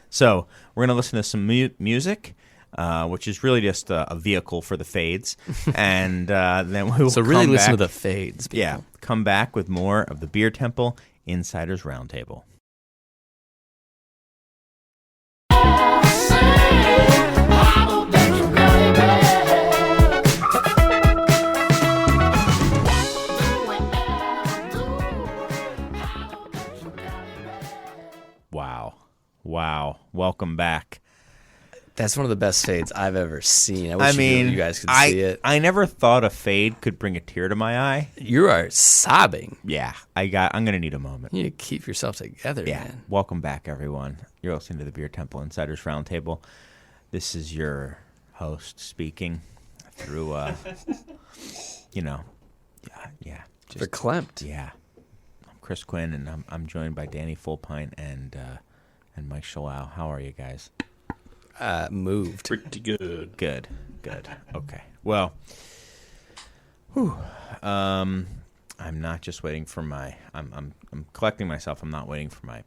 So we're gonna listen to some music, which is really just a vehicle for the fades, and then we will. So really listen back, to the fades. People. Yeah, come back with more of the Beer Temple Insiders Roundtable. Wow. Welcome back. That's one of the best fades I've ever seen. I wish you guys could see it. I never thought a fade could bring a tear to my eye. You are sobbing. Yeah. I'm going to need a moment. You need to keep yourself together, man. Welcome back, everyone. You're listening to the Beer Temple Insiders Roundtable. This is your host speaking through, Verklempt. Yeah. I'm Chris Quinn, and I'm joined by Danny Fullpint and Mike Schallau. How are you guys? Moved. Pretty good. Good. Okay. Well, I'm not just waiting for I'm collecting myself. I'm not waiting for my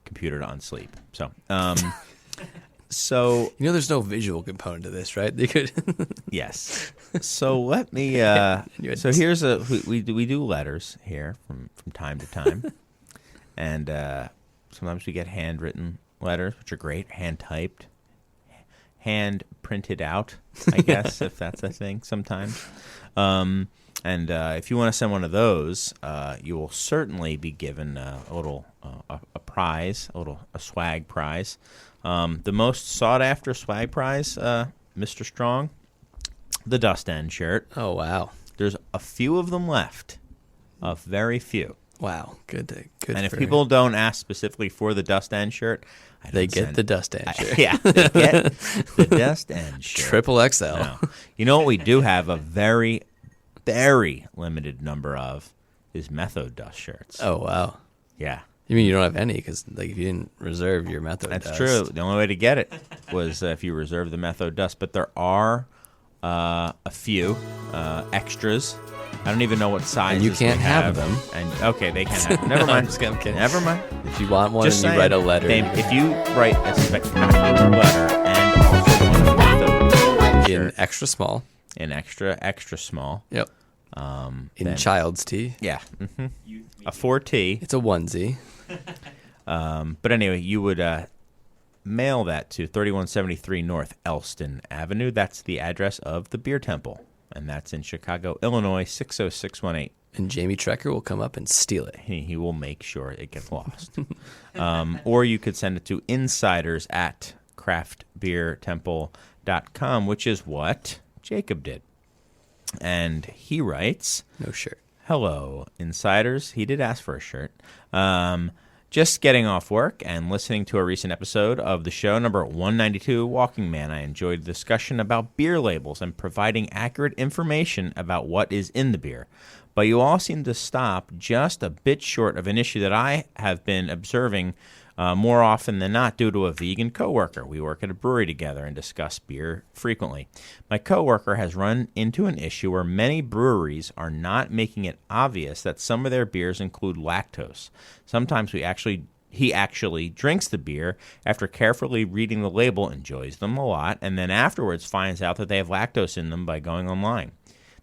computer to unsleep. So, there's no visual component to this, right? They could. Yes. So let me. So here's we do letters here from time to time, and sometimes we get handwritten letters, which are great, hand typed, hand printed out, I guess, if that's a thing sometimes. And if you want to send one of those, you will certainly be given a little a prize, a swag prize. The most sought-after swag prize, Mr. Strong, the Dust End shirt. Oh, wow. There's a few of them left, a very few. Wow, good. And if people don't ask specifically for the Dust End shirt, they get the Dust End shirt. Yeah, they get the Dust End shirt. Triple XL. No. You know what we do have a very, very limited number of is Method Dust shirts. Oh, wow. Yeah. You mean you don't have any because if you didn't reserve your Method That's Dust. true. The only way to get it was if you reserve the Method Dust. But there are a few extras. I don't even know what sizes And you can't they have them. And okay, they can have them. Never mind. I'm kidding. Never mind. If you want one Just and you write a letter. If you write a spectacular letter and also one of Method in shirt, extra small. in extra small. Yep. Then- In child's tee. Yeah. A 4T. It's a onesie. But anyway, you would mail that to 3173 North Elston Avenue. That's the address of the Beer Temple, and that's in Chicago, Illinois, 60618. And Jamie Trecker will come up and steal it. He will make sure it gets lost. Or you could send it to insiders@craftbeertemple.com, which is what Jacob did. And he writes, No shirt. hello, insiders. He did ask for a shirt. Just getting off work and listening to a recent episode of the show, number 192, Walking Man. I enjoyed the discussion about beer labels and providing accurate information about what is in the beer. But you all seem to stop just a bit short of an issue that I have been observing more often than not due to a vegan coworker. We work at a brewery together and discuss beer frequently. My coworker has run into an issue where many breweries are not making it obvious that some of their beers include lactose. Sometimes he actually drinks the beer after carefully reading the label, enjoys them a lot, and then afterwards finds out that they have lactose in them by going online.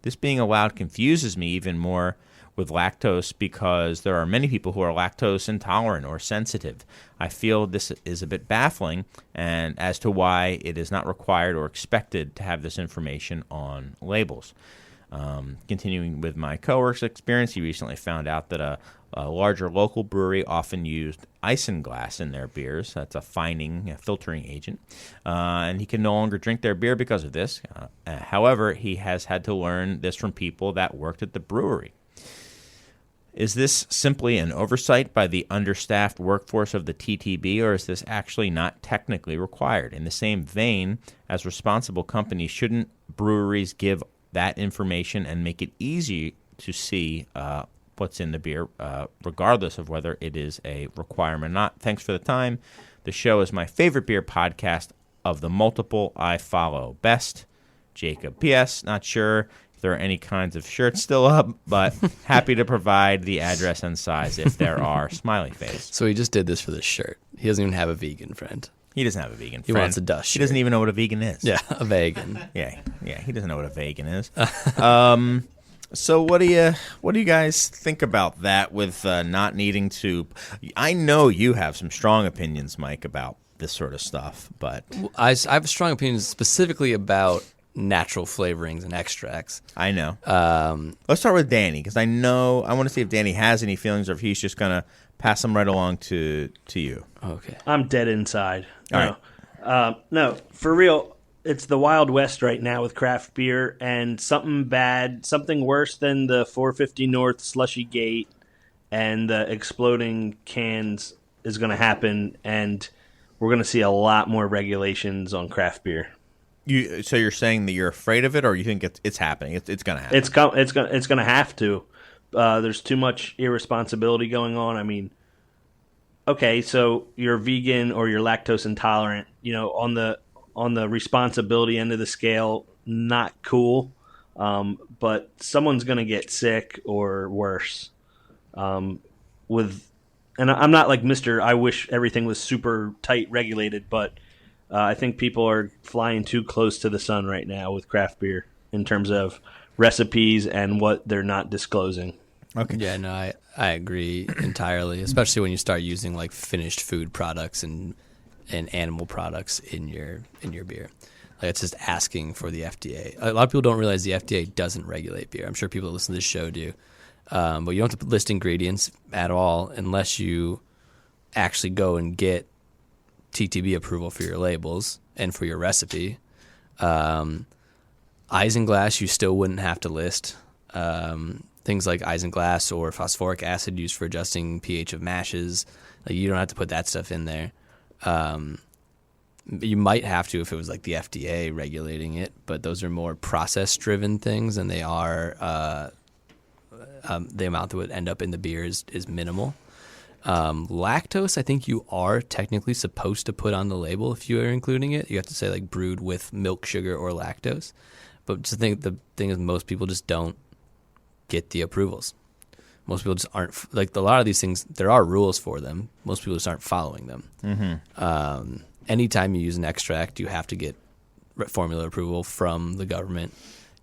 This being allowed confuses me even more with lactose because there are many people who are lactose intolerant or sensitive. I feel this is a bit baffling and as to why it is not required or expected to have this information on labels. Continuing with my coworker's experience, he recently found out that a larger local brewery often used isinglass in their beers. That's a filtering agent. And he can no longer drink their beer because of this. However, he has had to learn this from people that worked at the brewery. Is this simply an oversight by the understaffed workforce of the TTB, or is this actually not technically required? In the same vein, as responsible companies, shouldn't breweries give that information and make it easy to see what's in the beer, regardless of whether it is a requirement or not? Thanks for the time. The show is my favorite beer podcast of the multiple I follow. Best, Jacob. P.S. Not sure if there are any kinds of shirts still up, but happy to provide the address and size if there are. Smiley face. So he just did this for the shirt. He doesn't even have a vegan friend. He doesn't have a vegan friend. He wants a dust shirt. He doesn't even know what a vegan is. Yeah, a vegan. Yeah, he doesn't know what a vegan is. So what do you guys think about that with not needing to? I know you have some strong opinions, Mike, about this sort of stuff, but I have strong opinions specifically about natural flavorings and extracts. I know. Let's start with Danny, because I want to see if Danny has any feelings or if he's just going to pass them right along to you. Okay. I'm dead inside. All right. No, for real, it's the Wild West right now with craft beer, and something bad, something worse than the 450 North Slushy Gate and the exploding cans is going to happen, and we're going to see a lot more regulations on craft beer. So you're saying that you're afraid of it, or you think it's happening? It's going to happen. It's going to have to. There's too much irresponsibility going on. I mean, okay, so you're vegan or you're lactose intolerant. You know, on the responsibility end of the scale, not cool. But someone's going to get sick or worse. And I'm not like Mr. I wish everything was super tight regulated, but I think people are flying too close to the sun right now with craft beer in terms of recipes and what they're not disclosing. Okay. Yeah, no, I agree entirely, especially when you start using like finished food products and animal products in your beer. Like it's just asking for the FDA. A lot of people don't realize the FDA doesn't regulate beer. I'm sure people that listen to this show do. But you don't have to list ingredients at all unless you actually go and get TTB approval for your labels and for your recipe. Isinglass, you still wouldn't have to list. Things like isinglass or phosphoric acid used for adjusting pH of mashes, like you don't have to put that stuff in there. You might have to if it was like the FDA regulating it, but those are more process-driven things, and they are the amount that would end up in the beer is minimal. Lactose, I think you are technically supposed to put on the label if you are including it. You have to say like brewed with milk, sugar, or lactose. But just think the thing is most people just don't get the approvals. Most people just aren't like a lot of these things. There are rules for them. Most people just aren't following them. Mm-hmm. Anytime you use an extract, you have to get formula approval from the government.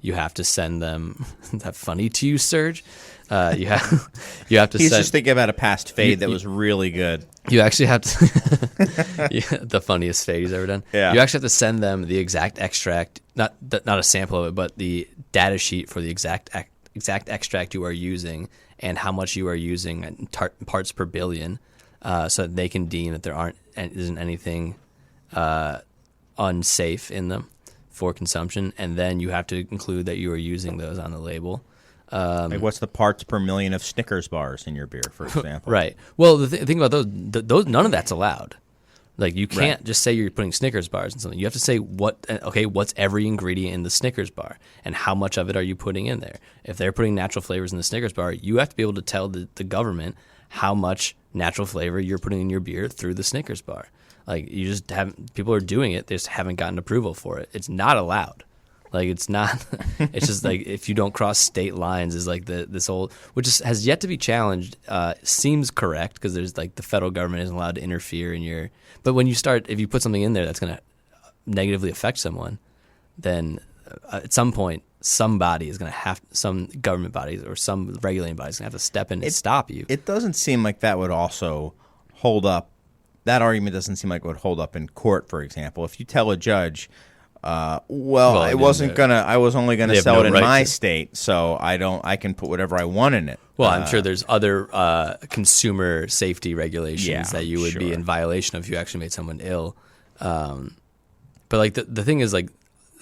You have to send them. Is that funny to you, Serge? You have to. He's just thinking about a past fade that was really good. You actually have to. The funniest fade he's ever done. Yeah. You actually have to send them the exact extract, not a sample of it, but the data sheet for the exact extract you are using and how much you are using in parts per billion, so that they can deem that there isn't anything unsafe in them for consumption, and then you have to include that you are using those on the label. Like what's the parts per million of Snickers bars in your beer, for example? Right. Well, the thing about those, none of that's allowed. Like you can't just say you're putting Snickers bars in something. You have to say what's every ingredient in the Snickers bar and how much of it are you putting in there. If they're putting natural flavors in the Snickers bar, you have to be able to tell the government how much natural flavor you're putting in your beer through the Snickers bar. Like you just haven't. People are doing it. They just haven't gotten approval for it. It's not allowed. Like it's not. It's just like if you don't cross state lines is like this old, which has yet to be challenged. Seems correct because there's like the federal government isn't allowed to interfere in your. But when you start, if you put something in there that's going to negatively affect someone, then at some point somebody is going to have some government bodies or some regulating bodies going to have to step in and stop you. It doesn't seem like that would also hold up. That argument doesn't seem like it would hold up in court, for example. If you tell a judge, I was only gonna sell it in my state, so I can put whatever I want in it. Well, I'm sure there's other consumer safety regulations that you would be in violation of if you actually made someone ill. But like the thing is, like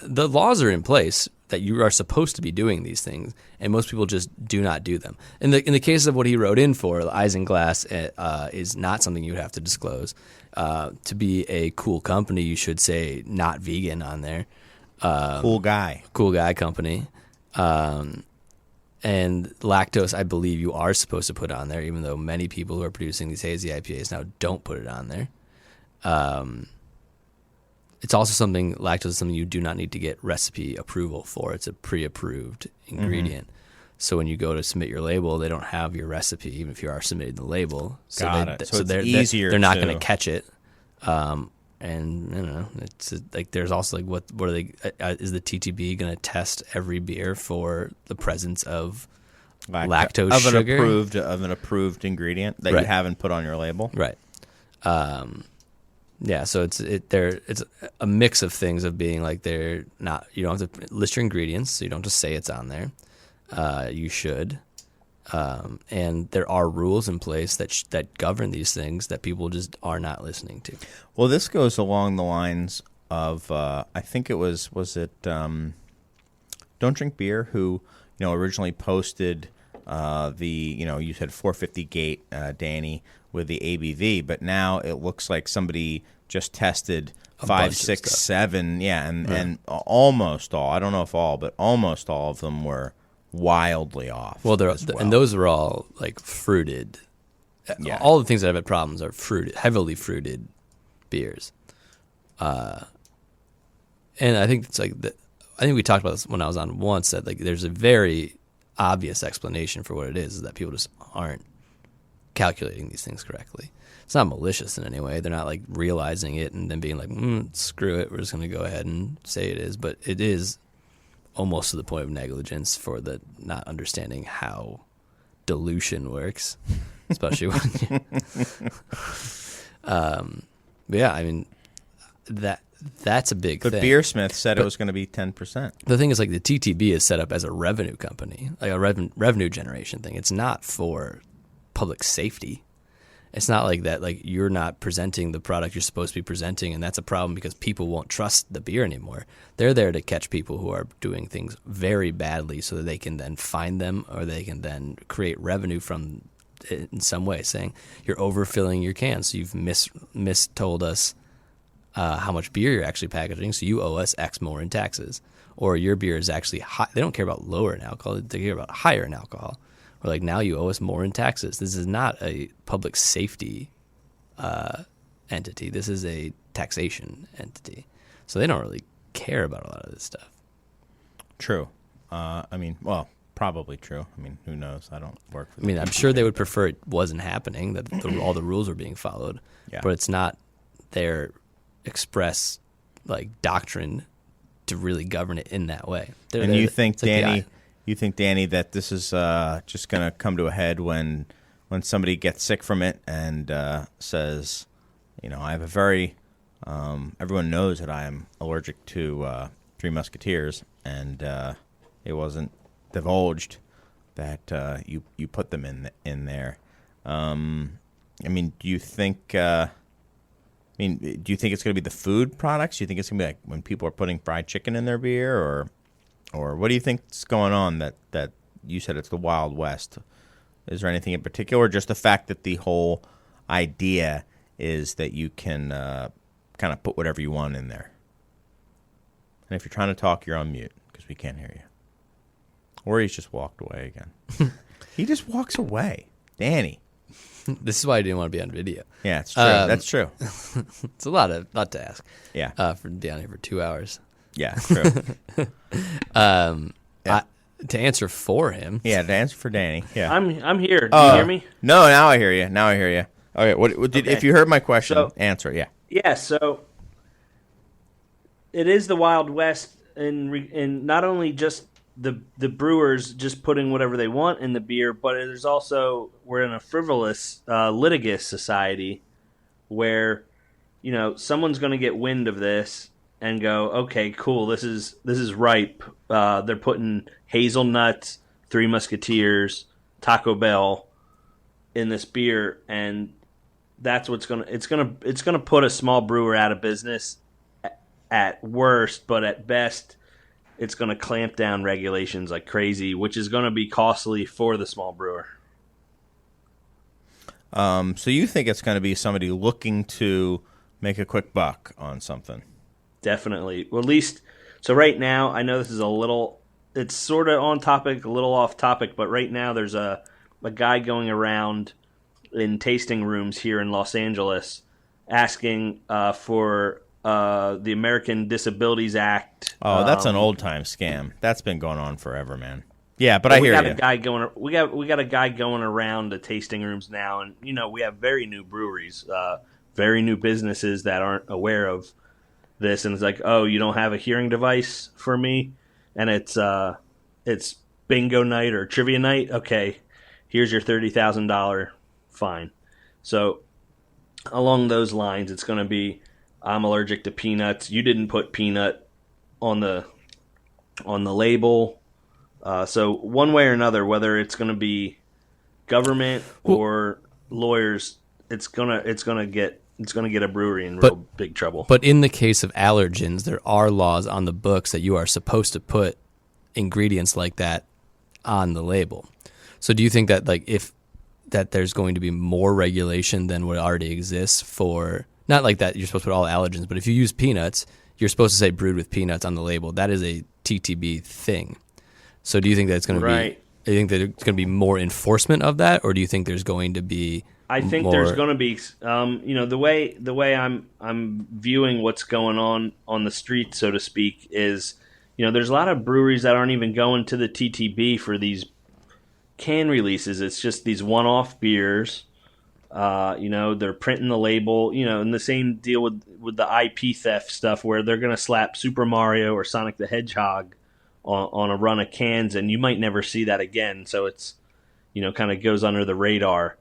the laws are in place that you are supposed to be doing these things, and most people just do not do them. In the case of what he wrote in for, isinglass is not something you would have to disclose. To be a cool company, you should say not vegan on there. Cool guy company. And lactose, I believe you are supposed to put on there, even though many people who are producing these hazy IPAs now don't put it on there. It's also lactose is something you do not need to get recipe approval for. It's a pre-approved ingredient. Mm-hmm. So when you go to submit your label, they don't have your recipe, even if you are submitting the label. So it's easier. They're not going to catch it. And you know, it's like there's also like what are they? Is the TTB going to test every beer for the presence of lactose of sugar an approved ingredient that you haven't put on your label? Right. Yeah, so it's a mix of things of being like they're not. You don't have to list your ingredients, so you don't just say it's on there. You should, and there are rules in place that govern these things that people just are not listening to. Well, this goes along the lines of I think it was Don't Drink Beer who originally posted you said 450 gate Danny with the ABV, but now it looks like somebody just tested 5, 6, 7, and almost all. I don't know if all, but almost all of them were wildly off. Well, and those are all like fruited. Yeah. All the things that have had problems are fruited, heavily fruited beers. And I think it's like I think we talked about this when I was on once that like there's a very obvious explanation for what it is that people just aren't calculating these things correctly. It's not malicious in any way. They're not like realizing it and then being like, screw it, we're just going to go ahead and say it is. But it is almost to the point of negligence for the not understanding how dilution works, especially when yeah, I mean, that's a big thing. But Beersmith said it was going to be 10%. The thing is, like, the TTB is set up as a revenue company, like a revenue generation thing. It's not for public safety. It's not like that. Like, you're not presenting the product you're supposed to be presenting, and that's a problem because people won't trust the beer anymore. They're there to catch people who are doing things very badly so that they can then find them, or they can then create revenue from it in some way, saying you're overfilling your cans, so you've mistold us how much beer you're actually packaging, so you owe us X more in taxes. Or your beer is actually high. They don't care about lower in alcohol. They care about higher in alcohol. Or like, now you owe us more in taxes. This is not a public safety entity. This is a taxation entity. So they don't really care about a lot of this stuff. True. I mean, well, probably true. I mean, who knows? I don't work for them. I mean, I'm sure they would prefer it wasn't happening, that all the rules were being followed. Yeah. But it's not their express like doctrine to really govern it in that way. And you think, Danny, that this is just going to come to a head when somebody gets sick from it and says, I have a very everyone knows that I am allergic to Three Musketeers, and it wasn't divulged that you put them in there. I mean, do you think? Do you think it's going to be the food products? Do you think it's going to be like when people are putting fried chicken in their beer, or what do you think's going on that you said it's the Wild West? Is there anything in particular, or just the fact that the whole idea is that you can kind of put whatever you want in there? And if you're trying to talk, you're on mute because we can't hear you. Or he's just walked away again. He just walks away. Danny. This is why I didn't want to be on video. Yeah, it's true. That's true. It's a lot to ask. Yeah. For be on here for 2 hours. Yeah, true. To answer for him. Yeah, to answer for Danny. Yeah. I'm here. Do you hear me? No, now I hear you. Okay, what did, Okay. if you heard my question, answer. Yeah. Yeah, so it is the Wild West, in not only just the brewers just putting whatever they want in the beer, but there's also, we're in a frivolous, litigious society where, someone's going to get wind of this and go, okay, cool, this is ripe. They're putting hazelnuts, Three Musketeers, Taco Bell in this beer, and that's what's it's gonna put a small brewer out of business at worst, but at best it's going to clamp down regulations like crazy, which is going to be costly for the small brewer. So you think it's going to be somebody looking to make a quick buck on something? Definitely. Well, at least, so right now, I know this is it's sort of on topic, a little off topic, but right now there's a guy going around in tasting rooms here in Los Angeles asking for the American Disabilities Act. Oh, that's an old time scam. That's been going on forever, man. Yeah, but I hear you. We got a guy going around the tasting rooms now, and we have very new breweries, very new businesses that aren't aware of this, and it's like, oh, you don't have a hearing device for me, and it's bingo night or trivia night. Okay, here's your $30,000 fine. So along those lines, it's going to be, I'm allergic to peanuts. You didn't put peanut on the label. So one way or another, whether it's going to be government or lawyers, it's gonna get a brewery in real big trouble. But in the case of allergens, there are laws on the books that you are supposed to put ingredients like that on the label. So do you think that that there's going to be more regulation than what already exists for, not like that you're supposed to put all allergens, but if you use peanuts, you're supposed to say brewed with peanuts on the label. That is a TTB thing. So do you think that it's going to be, do you think that there's going to be more enforcement of that, or do you think there's going to be I think there's going to be, the way I'm viewing what's going on the street, so to speak, is, there's a lot of breweries that aren't even going to the TTB for these can releases. It's just these one-off beers. They're printing the label, and the same deal with the IP theft stuff, where they're going to slap Super Mario or Sonic the Hedgehog on a run of cans, and you might never see that again. So it's, kind of goes under the radar.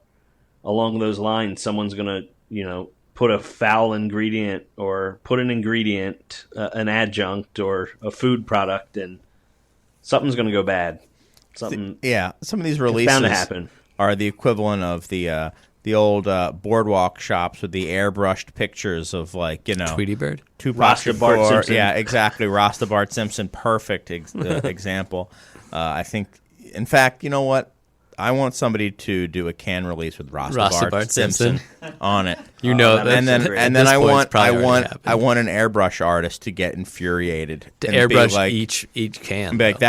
Along those lines, someone's going to, put a foul ingredient or put an ingredient, an adjunct or a food product, and something's going to go bad. Some of these releases bound to happen. Are the equivalent of the boardwalk shops with the airbrushed pictures of Tweety Bird, Tupac Rasta Bart Shakur. Simpson. Yeah, exactly. Rasta Bart Simpson, perfect example. I think, in fact, you know what? I want somebody to do a can release with Rasta Bart Simpson on it. and then I want an airbrush artist to get infuriated to and airbrush be like, each can. Be like,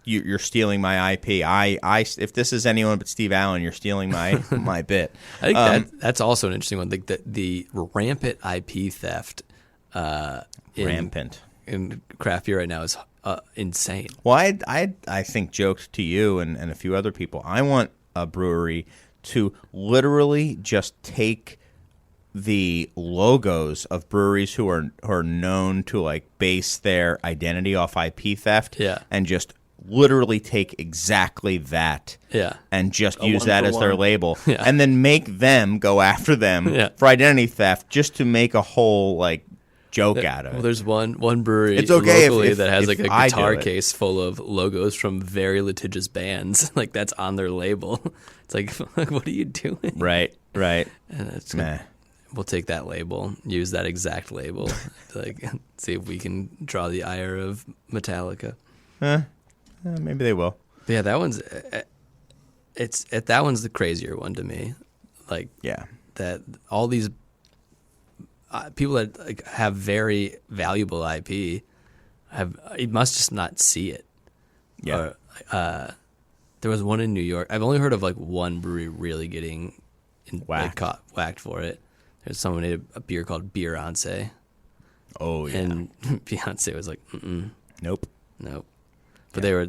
you're stealing my IP. If this is anyone but Steve Allen, you're stealing my bit. I think that's also an interesting one. Like the rampant IP theft in craft beer right now is insane. Well, I think joked to you and a few other people. I want a brewery to literally just take the logos of breweries who are known to base their identity off IP theft, and just literally take exactly that, and just use that as their label, and then make them go after them for identity theft, just to make a whole joke out of it. Well, there's one brewery it's okay locally that has if a guitar case full of logos from very litigious bands, that's on their label. It's like, what are you doing? Right. And it's we'll take that label, use that exact label, to see if we can draw the ire of Metallica. Maybe they will. But yeah, that one's that one's the crazier one to me. That all these people that have very valuable IP it must just not see it. Yeah. There was one in New York. I've only heard of one brewery really getting whacked for it. There's someone made a beer called Beyonce. Oh yeah. And Beyonce was like, nope. But they were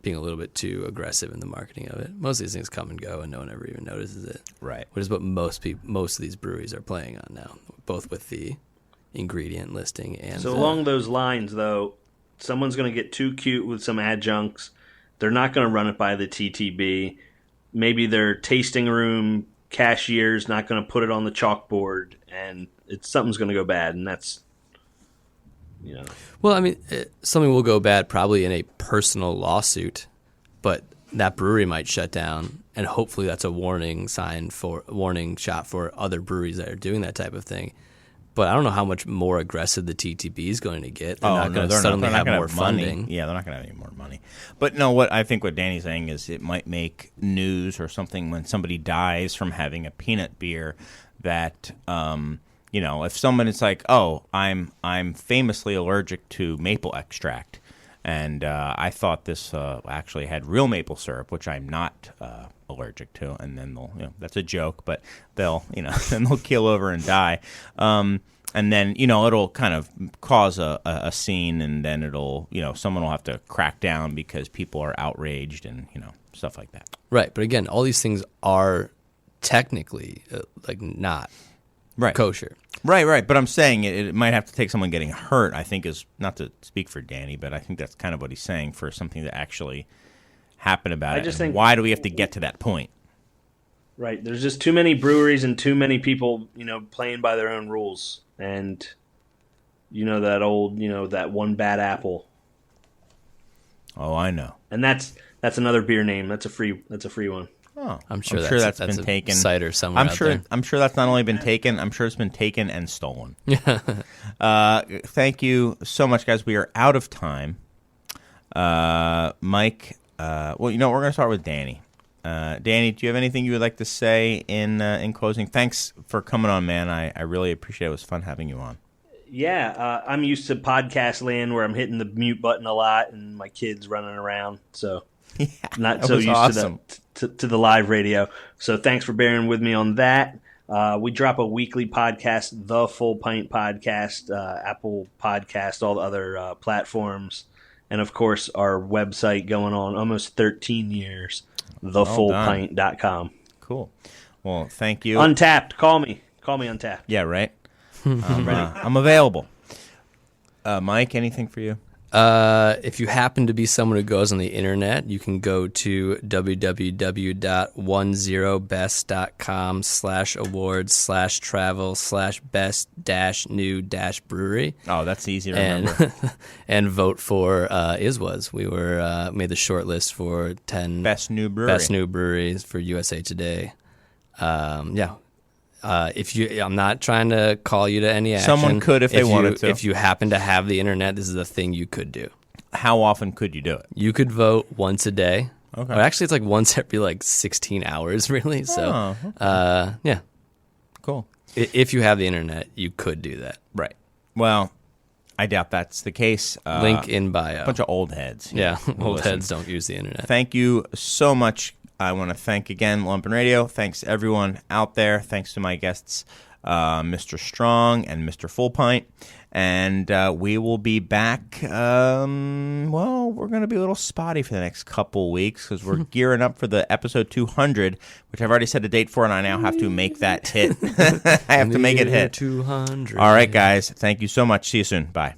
being a little bit too aggressive in the marketing of it. Most of these things come and go, and no one ever even notices it. Right. Which is what most of these breweries are playing on now, both with the ingredient listing and. So along those lines, though, someone's going to get too cute with some adjuncts. They're not going to run it by the TTB. Maybe their tasting room cashier's not going to put it on the chalkboard, and something's going to go bad, and that's. Well, I mean, something will go bad probably in a personal lawsuit, but that brewery might shut down, and hopefully that's a warning shot for other breweries that are doing that type of thing. But I don't know how much more aggressive the TTB is going to get. They're not going to suddenly have more funding. Yeah, they're not going to have any more money. But no, what Danny's saying is it might make news or something when somebody dies from having a peanut beer that. If someone is like, oh, I'm famously allergic to maple extract, and I thought this actually had real maple syrup, which I'm not allergic to, and then that's a joke, but they'll then they'll keel over and die, and then it'll kind of cause a scene, and then it'll someone will have to crack down because people are outraged and stuff like that. Right, but again, all these things are technically not kosher. Right. But I'm saying it might have to take someone getting hurt, I think, is not to speak for Danny, but I think that's kind of what he's saying for something to actually happen about it. And why do we have to get to that point? Right. There's just too many breweries and too many people, playing by their own rules. And, that old, that one bad apple. Oh, I know. And that's another beer name. That's a free one. Oh, I'm sure that's been taken. Cider somewhere out there. I'm sure that's not only been taken. I'm sure it's been taken and stolen. Thank you so much, guys. We are out of time. Mike. We're going to start with Danny. Danny, do you have anything you would like to say in closing? Thanks for coming on, man. I really appreciate it. It was fun having you on. Yeah, I'm used to podcast land where I'm hitting the mute button a lot and my kids running around. So. Yeah, not so used to the live radio. So thanks for bearing with me on that. We drop a weekly podcast, the Fullpint podcast, Apple Podcast, all the other platforms, and of course our website going on almost 13 years, thefullpint.com. Cool. Well, thank you. Untapped. Call me Untapped. Yeah, right. I'm available. Mike, anything for you? If you happen to be someone who goes on the internet, you can go to www.10best.com/awards/travel/best-new-brewery. Oh, that's easy to remember. And vote for ISWAS. We were made the short list for 10 best new breweries for USA Today. Yeah. I'm not trying to call you to any action. Someone could if they wanted to. If you happen to have the internet, this is a thing you could do. How often could you do it? You could vote once a day. Okay. Or actually, it's like once every 16 hours, really. So, yeah. Cool. If you have the internet, you could do that. Right. Well, I doubt that's the case. Link in bio. A bunch of old heads. Yeah, old heads don't use the internet. Thank you so much. I want to thank again Lumpin' Radio. Thanks to everyone out there. Thanks to my guests, Mr. Strong and Mr. Fullpint. And we will be back. Well, we're going to be a little spotty for the next couple weeks because we're gearing up for the episode 200, which I've already set a date for, and I now have to make that hit. I have to make it hit. 200. All right, guys. Thank you so much. See you soon. Bye.